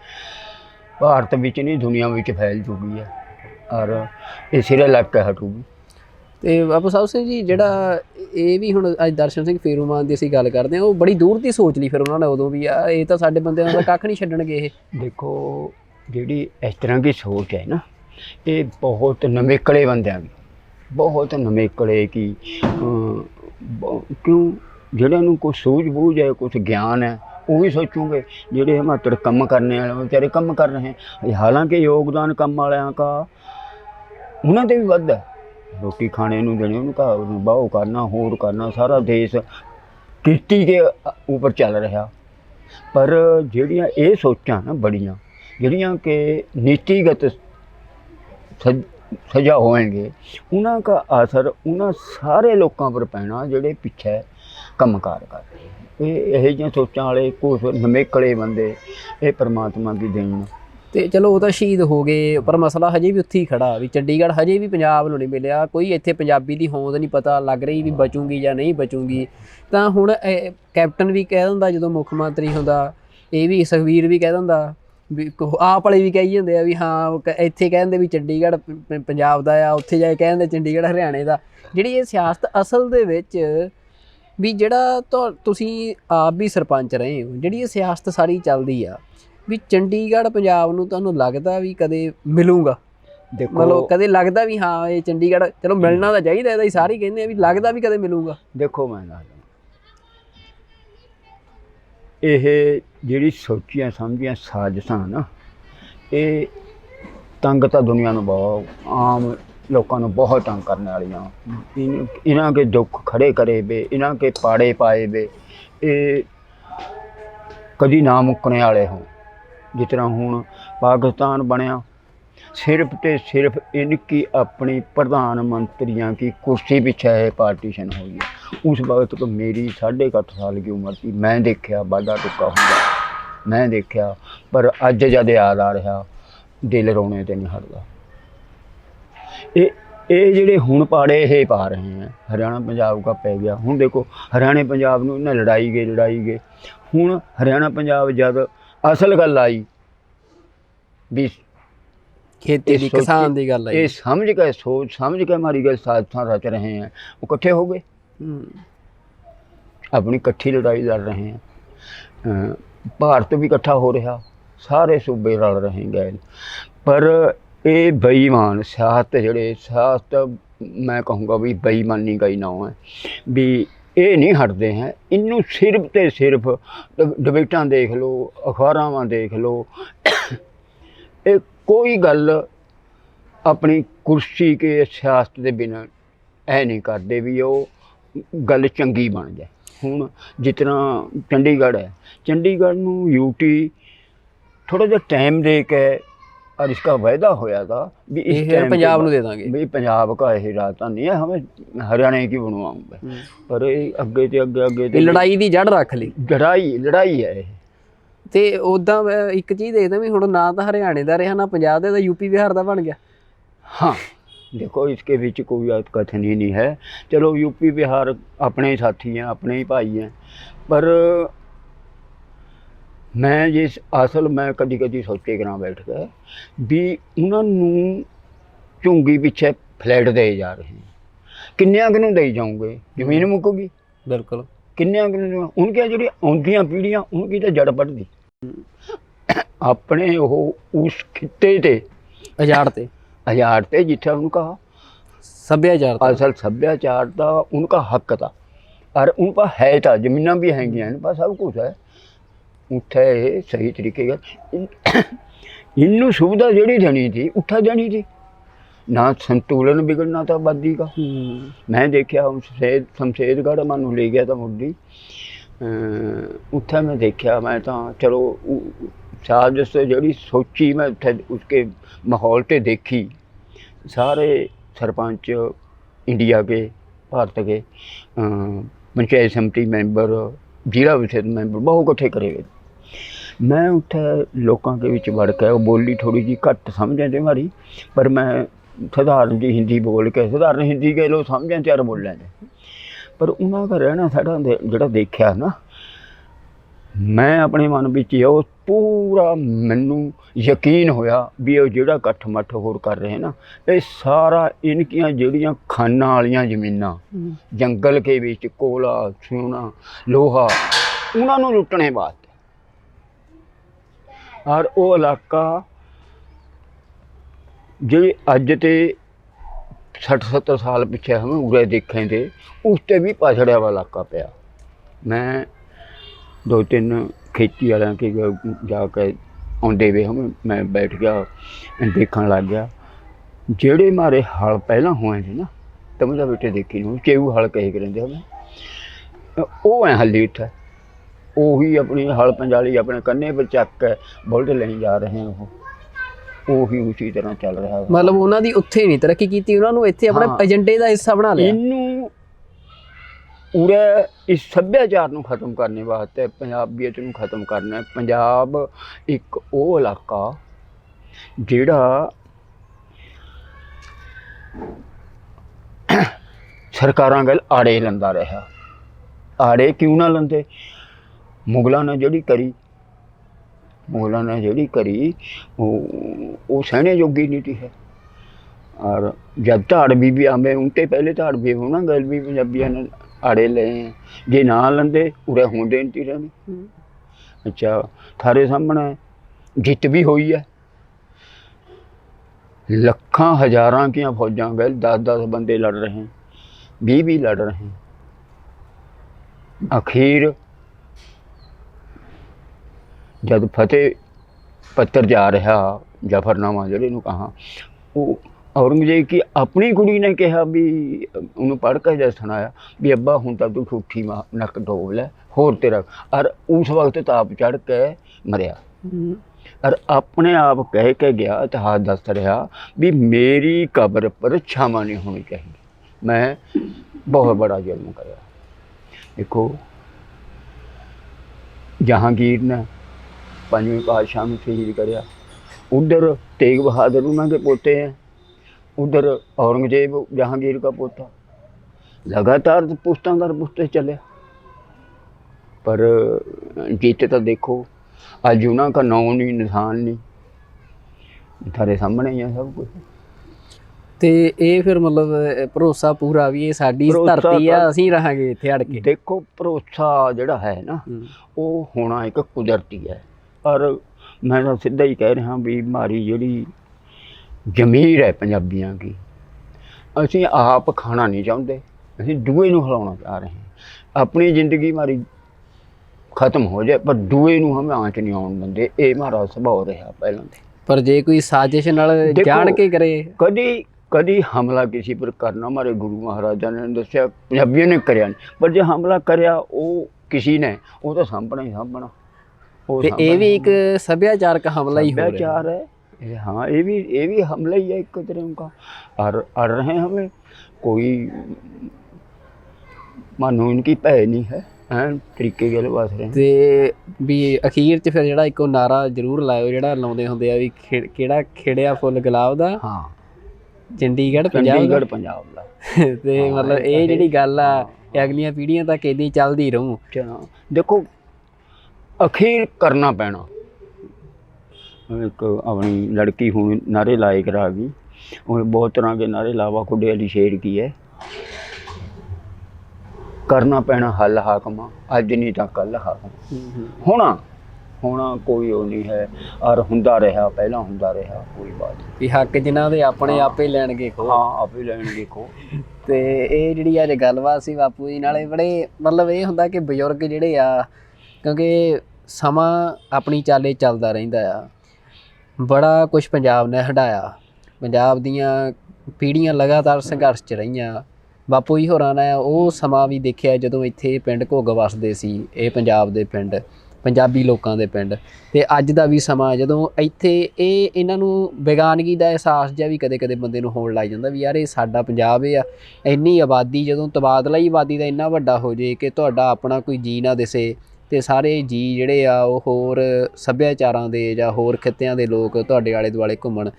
भारत विच नहीं दुनिया विच फैल चुकी है और ये सिरे लग के हटूगी। ਤੇ ਬਾਪੂ ਸਾਹਿਬ ਸਿੰਘ ਜੀ ਜਿਹੜਾ ਇਹ ਵੀ ਹੁਣ ਅੱਜ ਦਰਸ਼ਨ ਸਿੰਘ ਫੇਰੂਮਾਨ ਦੀ ਅਸੀਂ ਗੱਲ ਕਰਦੇ ਹਾਂ, ਉਹ ਬੜੀ ਦੂਰ ਦੀ ਸੋਚ ਲਈ ਫਿਰ ਉਹਨਾਂ ਨੇ ਉਦੋਂ ਵੀ ਆ, ਇਹ ਤਾਂ ਸਾਡੇ ਬੰਦਿਆਂ ਦਾ ਕੱਖ ਨਹੀਂ ਛੱਡਣਗੇ ਇਹ। देखो जिहड़ी इस तरह की सोच है ना, ये बहुत नवेकले बंदियां की, बहुत नवेकले की क्यों जिहड़ियां नूं कुछ सूझ-बूझ है, कुछ ज्ञान है, वो भी सोचूंगे। जिहड़े हिमाचल कम करने वाले बेचारे कम कर रहे हैं, हालांकि योगदान कम वालियां का उन्हां ते भी वध है। रोटी खाने नूं देनी, उन्होंने बाहो करना, होर करना, सारा देश किश्ती के ऊपर चल रहा। पर जिहड़ियां ये सोचां ना बड़ियां जिहड़ियां कि नीतिगत सजा होएंगे, उन्हां का असर उन्हां सारे लोगों पर पैना जिहड़े पिछे कमकार कर रहे हैं। ये जिहियां सोचां वाले कुछ नवेकले बंदे, ये परमात्मा की देन। ਤੇ ਚਲੋ ਉਹ ਤਾਂ ਸ਼ਹੀਦ ਹੋ ਗਏ, ਪਰ ਮਸਲਾ ਹਜੇ ਵੀ ਉੱਥੇ ਹੀ ਖੜਾ ਵੀ ਚੰਡੀਗੜ੍ਹ ਹਜੇ ਵੀ ਪੰਜਾਬ ਨੂੰ ਨਹੀਂ ਮਿਲਿਆ ਕੋਈ। ਇੱਥੇ ਪੰਜਾਬੀ ਦੀ ਹੋਂਦ ਨਹੀਂ ਪਤਾ ਲੱਗ ਰਹੀ ਵੀ ਬਚੂਗੀ ਜਾਂ ਨਹੀਂ ਬਚੂਗੀ। ਤਾਂ ਹੁਣ ਕੈਪਟਨ ਵੀ ਕਹਿ ਦਿੰਦਾ ਜਦੋਂ ਮੁੱਖ ਮੰਤਰੀ ਹੁੰਦਾ ਇਹ ਵੀ ਸੁਖਬੀਰ ਵੀ ਕਹਿ ਦਿੰਦਾ ਵੀ ਆਪ ਵਾਲੇ ਵੀ ਕਹੀ ਜਾਂਦੇ ਆ ਵੀ ਹਾਂ ਇੱਥੇ ਕਹਿੰਦੇ ਵੀ ਚੰਡੀਗੜ੍ਹ ਪੰਜਾਬ ਦਾ ਆ, ਉੱਥੇ ਜਾ ਕੇ ਕਹਿੰਦੇ ਚੰਡੀਗੜ੍ਹ ਹਰਿਆਣੇ ਦਾ। ਜਿਹੜੀ ਇਹ ਸਿਆਸਤ ਅਸਲ ਦੇ ਵਿੱਚ ਵੀ ਜਿਹੜਾ ਤੁਸੀਂ ਆਪ ਵੀ ਸਰਪੰਚ ਰਹੇ ਹੋ, ਜਿਹੜੀ ਇਹ ਸਿਆਸਤ ਸਾਰੀ ਚੱਲਦੀ ਆ ਵੀ ਚੰਡੀਗੜ੍ਹ ਪੰਜਾਬ ਨੂੰ ਤੁਹਾਨੂੰ ਲੱਗਦਾ ਵੀ ਕਦੇ ਮਿਲੂਗਾ? ਦੇਖੋ ਮਤਲਬ ਕਦੇ ਲੱਗਦਾ ਵੀ ਹਾਂ ਇਹ ਚੰਡੀਗੜ੍ਹ ਚਲੋ ਮਿਲਣਾ ਤਾਂ ਚਾਹੀਦਾ, ਇਹਦਾ ਹੀ ਸਾਰੇ ਕਹਿੰਦੇ ਆ ਵੀ ਲੱਗਦਾ ਵੀ ਕਦੇ ਮਿਲੂਗਾ? ਦੇਖੋ ਮੈਂ ਦੱਸਦਾ, ਇਹ ਜਿਹੜੀ ਸੋਚੀਆਂ ਸਮਝੀਆਂ ਸਾਜ਼ਿਸ਼ਾਂ ਨਾ, ਇਹ ਤੰਗ ਤਾਂ ਦੁਨੀਆ ਨੂੰ ਬਹੁਤ, ਆਮ ਲੋਕਾਂ ਨੂੰ ਬਹੁਤ ਤੰਗ ਕਰਨ ਵਾਲੀਆਂ। ਇਹਨਾਂ ਕੇ ਦੁੱਖ ਖੜੇ ਕਰੇ ਵੇ, ਇਹਨਾਂ ਕੇ ਪਾੜੇ ਪਾਏ ਵੇ, ਇਹ ਕਦੀ ਨਾ ਮੁੱਕਣੇ ਵਾਲੇ ਹੋਣ। ਜਿਸ ਤਰ੍ਹਾਂ ਹੁਣ ਪਾਕਿਸਤਾਨ ਬਣਿਆ, सिर्फ तो सिर्फ इनकी अपनी प्रधानमंत्रियों की कुर्सी पीछे है पार्टीशन हुई है। उस वक्त तो मेरी 8.5 साल की उम्र थी, मैं देखा वादा टुका हुआ, मैं देखा, पर अज जद याद आ रहा दिल रोने ते नहीं हटता। ये ਜਿਹੜੇ ਹੁਣ पाड़े ये पा रहे हैं, हरियाणा पंजाब का पै गया। हुण देखो हरियाणा पंजाब नूं इन्हें लड़ाई गए। हुण हरियाणा पंजाब जद असल गल आई भी खेती दी किसान दी गल ये समझ के सोच समझ के हमारी गल साजिशां रच रहे हैं, वो इकट्ठे हो गए, अपनी इकट्ठी लड़ाई लड़ रहे हैं। भारत भी इकट्ठा हो रहा, सारे सूबे रल रहे गए, पर ये बेईमान सियासत जड़े सियासत मैं कहूँगा भी बेईमानी का ही नाम है भी ये नहीं हटते हैं। इनू सिर्फ तो सिर्फ डिबेटां देख लो, अखबारां देख लो, ये कोई गल अपनी कुर्सी के सियासत के बिना ऐ नहीं करते भी वो गल चंगी बन जाए। हुण जितना चंडीगढ़ है, चंडीगढ़ नूं यूटी थोड़ा जिहा टाइम दे के और इसका वायदा होया था भी इस टाइम पंजाब नूं दे दांगे, भाई पंजाब का यही राजधानी नहीं है, हमें हरियाणा की बनवाऊंगा। पर ये अगे ते अगे अगे लड़ाई की जड़ रख ली, लड़ाई है ये। ਤੇ ਉੱਦਾਂ ਮੈਂ ਇੱਕ ਚੀਜ਼ ਦੇਖਦਾ ਵੀ ਹੁਣ ਨਾ ਤਾਂ ਹਰਿਆਣੇ ਦਾ ਰਿਹਾ ਨਾ ਪੰਜਾਬ ਦਾ, यूपी बिहार ਦਾ ਬਣ ਗਿਆ। हाँ देखो इसके बीच कोई कथन ही नहीं है। चलो यूपी बिहार अपने ही साथी हैं, अपने ही भाई हैं, पर मैं जिस असल मैं कदी कदी सोचे करा बैठ के भी उन्होंने झुंगी पिछे फ्लैट दे जा रहे हैं, किन्नियां किनू दे जाऊँगे, जमीन मुक्कूगी बिल्कुल, किन्नियां किनू उनकी जी आउंदियां पीढ़ियां उनकी तो जड़ पड़ती अपने वो उस खिते ते आजाद ते जिथे उनका सभ्याचार असल सभ्याचार था, उनका हक था और उन पर है था, जमीना भी हैगियां, इन पर सब कुछ है। उत्थे सही तरीके का इनू सुविधा जड़ी देनी थी उत्था देनी थी, ना संतुलन बिगड़ना था आबादी का। मैं देखा शमशेरगढ़ मैं ले गया था मुड्डी, उत्थे मैं देखा, मैं तो चलो साजिश जड़ी सोची मैं उत्थे उसके माहौल ते देखी, सारे सरपंच इंडिया के, भारत के, पंचायत समिति मैंबर, जिला परिषद मैंबर बहुत इकट्ठे करे गए। मैं उत्थे लोगों के विच वड़ के बोली थोड़ी जी घट समझ आती हमारी, पर मैं साधारण जी हिंदी बोल के, साधारण हिंदी के लोग समझें चार बोल लें, पर उन्होंने का रहना साढ़ा जोड़ा देखा ना, मैं अपने मन विच वो पूरा मैनू यकीन होया भी वो जोड़ा कट्ठ मट्ठ होर कर रहे हैं ना, ये सारा इनकियां जड़ियां खाना वालियां जमीनां जंगल के विच कोला सोना लोहा उन्होंने लुटने वास्ते, और वो इलाका जी अज ते 60-70 साल पिछे हमें उरे देखें थे, उस पर भी पछड़िया हुआ इलाका पाया। मैं 2-3 खेती वाले के जाके आते हुए हमें मैं बैठ गया देखने लग गया, जेड़े मारे हल पहला हुए थे ना, तमझा बेटे देखी नहीं चेऊ हल कहे करेंगे हमें, वो है हली उठा उही अपनी हल पंजाली अपने कन्ने पर चक के बुलट लेने जा रहे हैं, वो ही उसी तरह चल रहा है। मतलब उन्होंने उत्थे नहीं तरक्की की, उन्होंने इत्थे अपने एजेंडे का हिस्सा बना लिया। इनू उरे इस सभ्याचार नूं खत्म करने वास्ते, पंजाबीयत नूं खत्म करना है। पंजाब एक वो इलाका जिहड़ा सरकारां गल आड़े लंदा रहा, आड़े क्यों ना लंदे, मुगलों ने जिहड़ी करी मुगलों ने ਜਿਹੜੀ ਕਰੀ वो सहने योगी नहीं थी है। और जब धाड़वी भी हमें उनके पहले धाड़वी हो ना गल भी पंजाबियों ने आड़े ले जे ना लेंदे उरे होंदे नहीं रहने। अच्छा थारे सामने जित भी हुई है, लखां हजारां की फौजां गए, 10-10 बंदे लड़ रहे हैं, 20 लड़ रहे हैं। अखीर जब फतेह पत्तर जा रहा जफरनामा जिहड़े नूं कहा, वो औरंगजेब की अपनी कुड़ी ने कहा भी उन्होंने पढ़ के जब सुनाया भी अब्बा हुण तां तू ठूठी नक डोब लै होर तेरा। और उस वक्त ताप चढ़ के मरिया और अपने आप कह के गया, इतिहास दस रहा भी मेरी कब्र पर छावां नहीं होनी चाहिए, मैं बहुत बड़ा जुल्म कराया। देखो जहांगीर ने 5वें पातशाह में शहीद कराया, उधर तेग बहादुर उन्होंने के पोते हैं, उधर औरंगजेब जहांगीर का पोता, लगातार पुश्तां दर पुश्ते चले। पर जीते तो देखो अज उन्होंने नाम नहीं, निशान नहीं, थारे सामने ही है सब कुछ। ਤੇ ਇਹ ਫਿਰ ਮਤਲਬ ਭਰੋਸਾ ਪੂਰਾ ਵੀ ਇਹ ਸਾਡੀ ਧਰਤੀ ਆ, ਅਸੀਂ ਰਹਾਂਗੇ ਇੱਥੇ ਅੜ ਕੇ। देखो भरोसा जिहड़ा है ना वो होना एक कुदरती है। और मैं तो सीधा ही कह रहा भी हमारी जिहड़ी जमीर है पंजाबियों की, असीं आप खाना नहीं चाहते, असीं दूए नूं खिलाउणा चाह रहे हैं। अपनी जिंदगी हमारी खत्म हो जाए पर दूए नूं हमें आँच नहीं आउण दिंदे, ये हमारा सुभाव रहा पहलां ते। पर जे कोई साजिश नाल जान के करे, कदी हमला किसी पर करना हमारे गुरु महाराजा ने दस्या पंजाबियों ने करया नहीं, पर जो हमला करया वो किसी ने वो तो सामना ही सामना। ਤੇ ਇਹ ਵੀ ਇੱਕ ਸੱਭਿਆਚਾਰਕ ਹਮਲਾ ही हो रहा सभ्याचार है। हाँ ये भी हमला ही है एक तरह का। और अड़ रहे हैं हमें, कोई मानो इनकी भय नहीं है, तरीके गल बस रहे हैं। ਤੇ ਵੀ ਅਖੀਰ 'ਚ ਫਿਰ ਜਿਹੜਾ ਇੱਕੋ ਨਾਰਾ ਜ਼ਰੂਰ ਲਾਇਓ ਜਿਹੜਾ ਲਾਉਂਦੇ ਹੁੰਦੇ ਆ ਵੀ ਕਿਹੜਾ ਖਿੜਿਆ ਫੁੱਲ ਗੁਲਾਬ ਦਾ, हाँ ਚੰਡੀਗੜ੍ਹ ਪੰਜਾਬ ਦਾ। चंडीगढ़ पंजाब दा। ਤੇ ਮਤਲਬ ਇਹ ਜਿਹੜੀ ਗੱਲ ਆ ਇਹ ਅਗਲੀਆਂ ਪੀੜ੍ਹੀਆਂ ਤੱਕ ਇੱਦਾਂ ਹੀ ਚੱਲਦੀ ਰਹੂ। देखो अखीर करना पैना। एक अपनी लड़की हूँ नारे लाए करा गई, उन्हें बहुत तरह के नारे लावा खुडे वाली शेर की है। करना पैना हल हाकमा, अज नहीं तो कल हाकम होना कोई वो नहीं है। और हुंदा रहा पहला हुंदा रहा, कोई बात नहीं। ਵੀ ਹੱਕ ਜਿਨ੍ਹਾਂ ਦੇ ਆਪਣੇ ਆਪੇ ਲੈਣਗੇ ਖੋ। हाँ आप ही लैणगे खो। ਤੇ ਇਹ ਜਿਹੜੀ ਅੱਜ ਗੱਲਬਾਤ ਸੀ ਬਾਪੂ ਜੀ ਨਾਲੇ ਬੜੇ ਮਤਲਬ ਇਹ ਹੁੰਦਾ ਕਿ ਬਜ਼ੁਰਗ ਜਿਹੜੇ ਆ, ਕਿਉਂਕਿ ਸਮਾਂ ਆਪਣੀ ਚਾਲੇ ਚੱਲਦਾ ਰਹਿੰਦਾ ਆ, ਬੜਾ ਕੁਛ ਪੰਜਾਬ ਨੇ ਹੰਢਾਇਆ, ਪੰਜਾਬ ਦੀਆਂ ਪੀੜ੍ਹੀਆਂ ਲਗਾਤਾਰ ਸੰਘਰਸ਼ 'ਚ ਰਹੀਆਂ। ਬਾਪੂ ਜੀ ਹੋਰਾਂ ਨੇ ਉਹ ਸਮਾਂ ਵੀ ਦੇਖਿਆ ਜਦੋਂ ਇੱਥੇ ਪਿੰਡ ਘੁੱਗ ਵਸਦੇ ਸੀ, ਇਹ ਪੰਜਾਬ ਦੇ ਪਿੰਡ, ਪੰਜਾਬੀ ਲੋਕਾਂ ਦੇ ਪਿੰਡ। ਤੇ ਅੱਜ ਦਾ ਵੀ ਸਮਾਂ ਜਦੋਂ ਇੱਥੇ ਇਹਨਾਂ ਨੂੰ ਬੇਗਾਨਗੀ ਦਾ ਅਹਿਸਾਸ ਜਿਹਾ ਵੀ ਕਦੇ ਕਦੇ ਬੰਦੇ ਨੂੰ ਹੋਣ ਲੱਗ ਜਾਂਦਾ ਵੀ ਯਾਰ ਇਹ ਸਾਡਾ ਪੰਜਾਬ ਆ। ਇੰਨੀ ਆਬਾਦੀ, ਜਦੋਂ ਤਬਾਦਲਾ ਹੀ ਆਬਾਦੀ ਦਾ ਇੰਨਾ ਵੱਡਾ ਹੋ ਜੇ ਕਿ ਤੁਹਾਡਾ ਆਪਣਾ ਕੋਈ ਜੀ ਨਾ ਦਿਸੇ ਤੇ ਸਾਰੇ ਜੀ ਜਿਹੜੇ ਆ ਉਹ ਹੋਰ ਸੱਭਿਆਚਾਰਾਂ ਦੇ ਜਾਂ ਹੋਰ ਖਿੱਤਿਆਂ ਦੇ ਲੋਕ ਤੁਹਾਡੇ ਆਲੇ ਦੁਆਲੇ ਘੁੰਮਣ,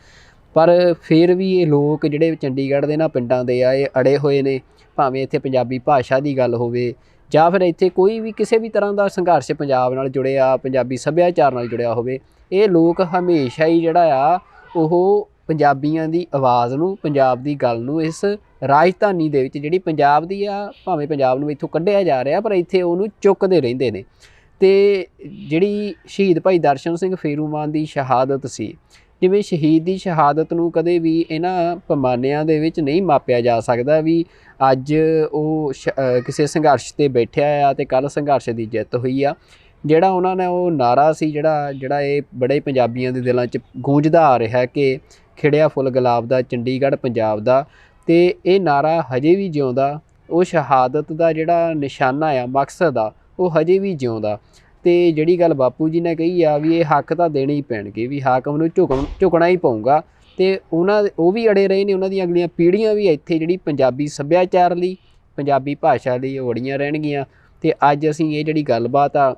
ਪਰ ਫਿਰ ਵੀ ਇਹ ਲੋਕ ਜਿਹੜੇ ਚੰਡੀਗੜ੍ਹ ਦੇ ਨਾ ਪਿੰਡਾਂ ਦੇ ਆ, ਇਹ ਅੜੇ ਹੋਏ ਨੇ। ਭਾਵੇਂ ਇੱਥੇ ਪੰਜਾਬੀ ਭਾਸ਼ਾ ਦੀ ਗੱਲ ਹੋਵੇ ਜਾਂ ਫਿਰ ਇੱਥੇ ਕੋਈ ਵੀ ਕਿਸੇ ਵੀ ਤਰ੍ਹਾਂ ਦਾ ਸੰਘਰਸ਼ ਪੰਜਾਬ ਨਾਲ ਜੁੜਿਆ, ਪੰਜਾਬੀ ਸੱਭਿਆਚਾਰ ਨਾਲ ਜੁੜਿਆ ਹੋਵੇ, ਇਹ ਲੋਕ ਹਮੇਸ਼ਾ ਹੀ ਜਿਹੜਾ ਆ ਉਹ ਪੰਜਾਬੀਆਂ ਦੀ ਆਵਾਜ਼ ਨੂੰ, ਪੰਜਾਬ ਦੀ ਗੱਲ ਨੂੰ ਇਸ ਰਾਜਧਾਨੀ ਦੇ ਵਿੱਚ ਜਿਹੜੀ ਪੰਜਾਬ ਦੀ ਆ, ਭਾਵੇਂ ਪੰਜਾਬ ਨੂੰ ਇੱਥੋਂ ਕੱਢਿਆ ਜਾ ਰਿਹਾ ਪਰ ਇੱਥੇ ਉਹਨੂੰ ਚੁੱਕਦੇ ਰਹਿੰਦੇ ਨੇ। ਤੇ ਜਿਹੜੀ ਸ਼ਹੀਦ ਭਾਈ ਦਰਸ਼ਨ ਸਿੰਘ ਫੇਰੂਮਾਨ ਦੀ ਸ਼ਹਾਦਤ ਸੀ, ਜਿਵੇਂ ਸ਼ਹੀਦ ਦੀ ਸ਼ਹਾਦਤ ਨੂੰ ਕਦੇ ਵੀ ਇਹਨਾਂ ਪੈਮਾਨਿਆਂ ਦੇ ਵਿੱਚ ਨਹੀਂ ਮਾਪਿਆ ਜਾ ਸਕਦਾ ਵੀ ਅੱਜ ਉਹ ਕਿਸੇ ਸੰਘਰਸ਼ 'ਤੇ ਬੈਠਿਆ ਆ ਤੇ ਕੱਲ੍ਹ ਸੰਘਰਸ਼ ਦੀ ਜਿੱਤ ਹੋਈ ਆ। ਜਿਹੜਾ ਉਹਨਾਂ ਨੇ ਉਹ ਨਾਰਾ ਸੀ ਜਿਹੜਾ ਇਹ ਬੜੇ ਪੰਜਾਬੀਆਂ ਦੇ ਦਿਲਾਂ 'ਚ ਗੂੰਜਦਾ ਆ ਰਿਹਾ ਕਿ ਖਿੜਿਆ ਫੁੱਲ ਗੁਲਾਬ ਦਾ, ਚੰਡੀਗੜ੍ਹ ਪੰਜਾਬ ਦਾ, ਤੇ ਇਹ ਨਾਰਾ ਹਜੇ ਵੀ ਜਿਉਂਦਾ। ਉਹ ਸ਼ਹਾਦਤ ਦਾ ਜਿਹੜਾ ਨਿਸ਼ਾਨਾ ਆ, ਮਕਸਦ ਆ, ਉਹ ਹਜੇ ਵੀ ਜਿਉਂਦਾ। ਤੇ ਜਿਹੜੀ ਗੱਲ ਬਾਪੂ ਜੀ ਨੇ ਕਹੀ ਆ ਵੀ ਇਹ ਹੱਕ ਤਾਂ ਦੇਣੇ ਹੀ ਪੈਣਗੇ, ਵੀ ਹਾਕਮ ਨੂੰ ਝੁਕਣਾ ਹੀ ਪਊਗਾ। ਤੇ ਉਹ ਵੀ ਅੜੇ ਰਹੇ ਨੇ, ਉਹਨਾਂ ਦੀਆਂ ਅਗਲੀਆਂ ਪੀੜ੍ਹੀਆਂ ਵੀ ਇੱਥੇ ਜਿਹੜੀ ਪੰਜਾਬੀ ਸੱਭਿਆਚਾਰ ਲਈ, ਪੰਜਾਬੀ ਭਾਸ਼ਾ ਲਈ ਉਹ ਅੜੀਆਂ ਰਹਿਣਗੀਆਂ। ਤੇ ਅੱਜ ਅਸੀਂ ਇਹ ਜਿਹੜੀ ਗੱਲਬਾਤ ਆ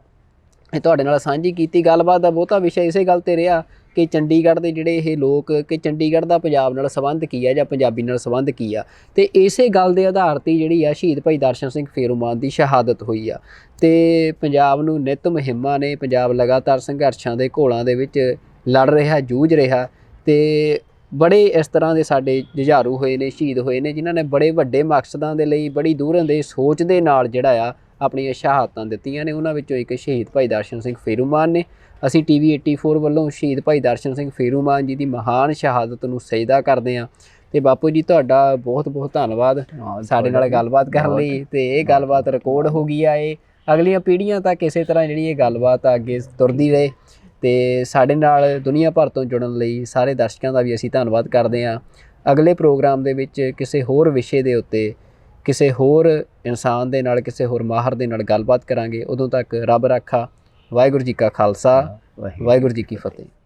ਇਹ ਤੁਹਾਡੇ ਨਾਲ ਸਾਂਝੀ ਕੀਤੀ। ਗੱਲਬਾਤ ਦਾ ਬਹੁਤਾ ਵਿਸ਼ਾ ਇਸੇ ਗੱਲ 'ਤੇ ਰਿਹਾ ਕਿ ਚੰਡੀਗੜ੍ਹ ਦੇ ਜਿਹੜੇ ਇਹ ਲੋਕ ਕਿ ਚੰਡੀਗੜ੍ਹ ਦਾ ਪੰਜਾਬ ਨਾਲ ਸੰਬੰਧ ਕੀ ਆ ਜਾਂ ਪੰਜਾਬੀ ਨਾਲ ਸੰਬੰਧ ਕੀ ਆ। ਤੇ ਇਸੇ ਗੱਲ ਦੇ ਆਧਾਰ 'ਤੇ ਜਿਹੜੀ ਆ ਸ਼ਹੀਦ ਭਾਈ ਦਰਸ਼ਨ ਸਿੰਘ ਫੇਰੂਮਾਨ ਦੀ ਸ਼ਹਾਦਤ ਹੋਈ ਆ। ਤੇ ਪੰਜਾਬ ਨੂੰ ਨਿੱਤ ਮੁਹਿੰਮਾਂ ਨੇ, ਪੰਜਾਬ ਲਗਾਤਾਰ ਸੰਘਰਸ਼ਾਂ ਦੇ ਘੋਲਾਂ ਦੇ ਵਿੱਚ ਲੜ ਰਿਹਾ, ਜੂਝ ਰਿਹਾ। ਤੇ ਬੜੇ ਇਸ ਤਰ੍ਹਾਂ ਦੇ ਸਾਡੇ ਜੁਝਾਰੂ ਹੋਏ ਨੇ, ਸ਼ਹੀਦ ਹੋਏ ਨੇ, ਜਿਨ੍ਹਾਂ ਨੇ ਬੜੇ ਵੱਡੇ ਮਕਸਦਾਂ ਦੇ ਲਈ ਬੜੀ ਦੂਰਅੰਦੇਸ਼ ਸੋਚ ਦੇ ਨਾਲ ਜਿਹੜਾ ਆ ਆਪਣੀਆਂ ਸ਼ਹਾਦਤਾਂ ਦਿੱਤੀਆਂ ਨੇ। ਉਹਨਾਂ ਵਿੱਚੋਂ ਇੱਕ ਸ਼ਹੀਦ ਭਾਈ ਦਰਸ਼ਨ ਸਿੰਘ ਫੇਰੂਮਾਨ ਨੇ। ਅਸੀਂ TV 84 ਵੱਲੋਂ ਸ਼ਹੀਦ ਭਾਈ ਦਰਸ਼ਨ ਸਿੰਘ ਫੇਰੂਮਾਨ ਜੀ ਦੀ ਮਹਾਨ ਸ਼ਹਾਦਤ ਨੂੰ ਸਜਦਾ ਕਰਦੇ ਹਾਂ। ਤੇ ਬਾਪੂ ਜੀ ਤੁਹਾਡਾ ਬਹੁਤ ਬਹੁਤ ਧੰਨਵਾਦ ਸਾਡੇ ਨਾਲ ਗੱਲਬਾਤ ਕਰਨ ਲਈ। ਤੇ ਇਹ ਗੱਲਬਾਤ ਰਿਕਾਰਡ ਹੋ ਗਈ ਆ, ਇਹ ਅਗਲੀਆਂ ਪੀੜ੍ਹੀਆਂ ਤੱਕ ਇਸੇ ਤਰ੍ਹਾਂ ਜਿਹੜੀ ਇਹ ਗੱਲਬਾਤ ਅੱਗੇ ਤੁਰਦੀ ਰਹੇ। ਤੇ ਸਾਡੇ ਨਾਲ ਦੁਨੀਆ ਭਰ ਤੋਂ ਜੁੜਨ ਲਈ ਸਾਰੇ ਦਰਸ਼ਕਾਂ ਦਾ ਵੀ ਅਸੀਂ ਧੰਨਵਾਦ ਕਰਦੇ ਹਾਂ। ਅਗਲੇ ਪ੍ਰੋਗਰਾਮ ਦੇ ਵਿੱਚ ਕਿਸੇ ਹੋਰ ਵਿਸ਼ੇ ਦੇ ਉੱਤੇ, ਕਿਸੇ ਹੋਰ ਇਨਸਾਨ ਦੇ ਨਾਲ, ਕਿਸੇ ਹੋਰ ਮਾਹਰ ਦੇ ਨਾਲ ਗੱਲਬਾਤ ਕਰਾਂਗੇ। ਉਦੋਂ ਤੱਕ ਰੱਬ ਰਾਖਾ। ਵਾਹਿਗੁਰੂ ਜੀ ਕਾ ਖਾਲਸਾ, ਵਾਹਿਗੁਰੂ ਜੀ ਕੀ ਫਤਿਹ।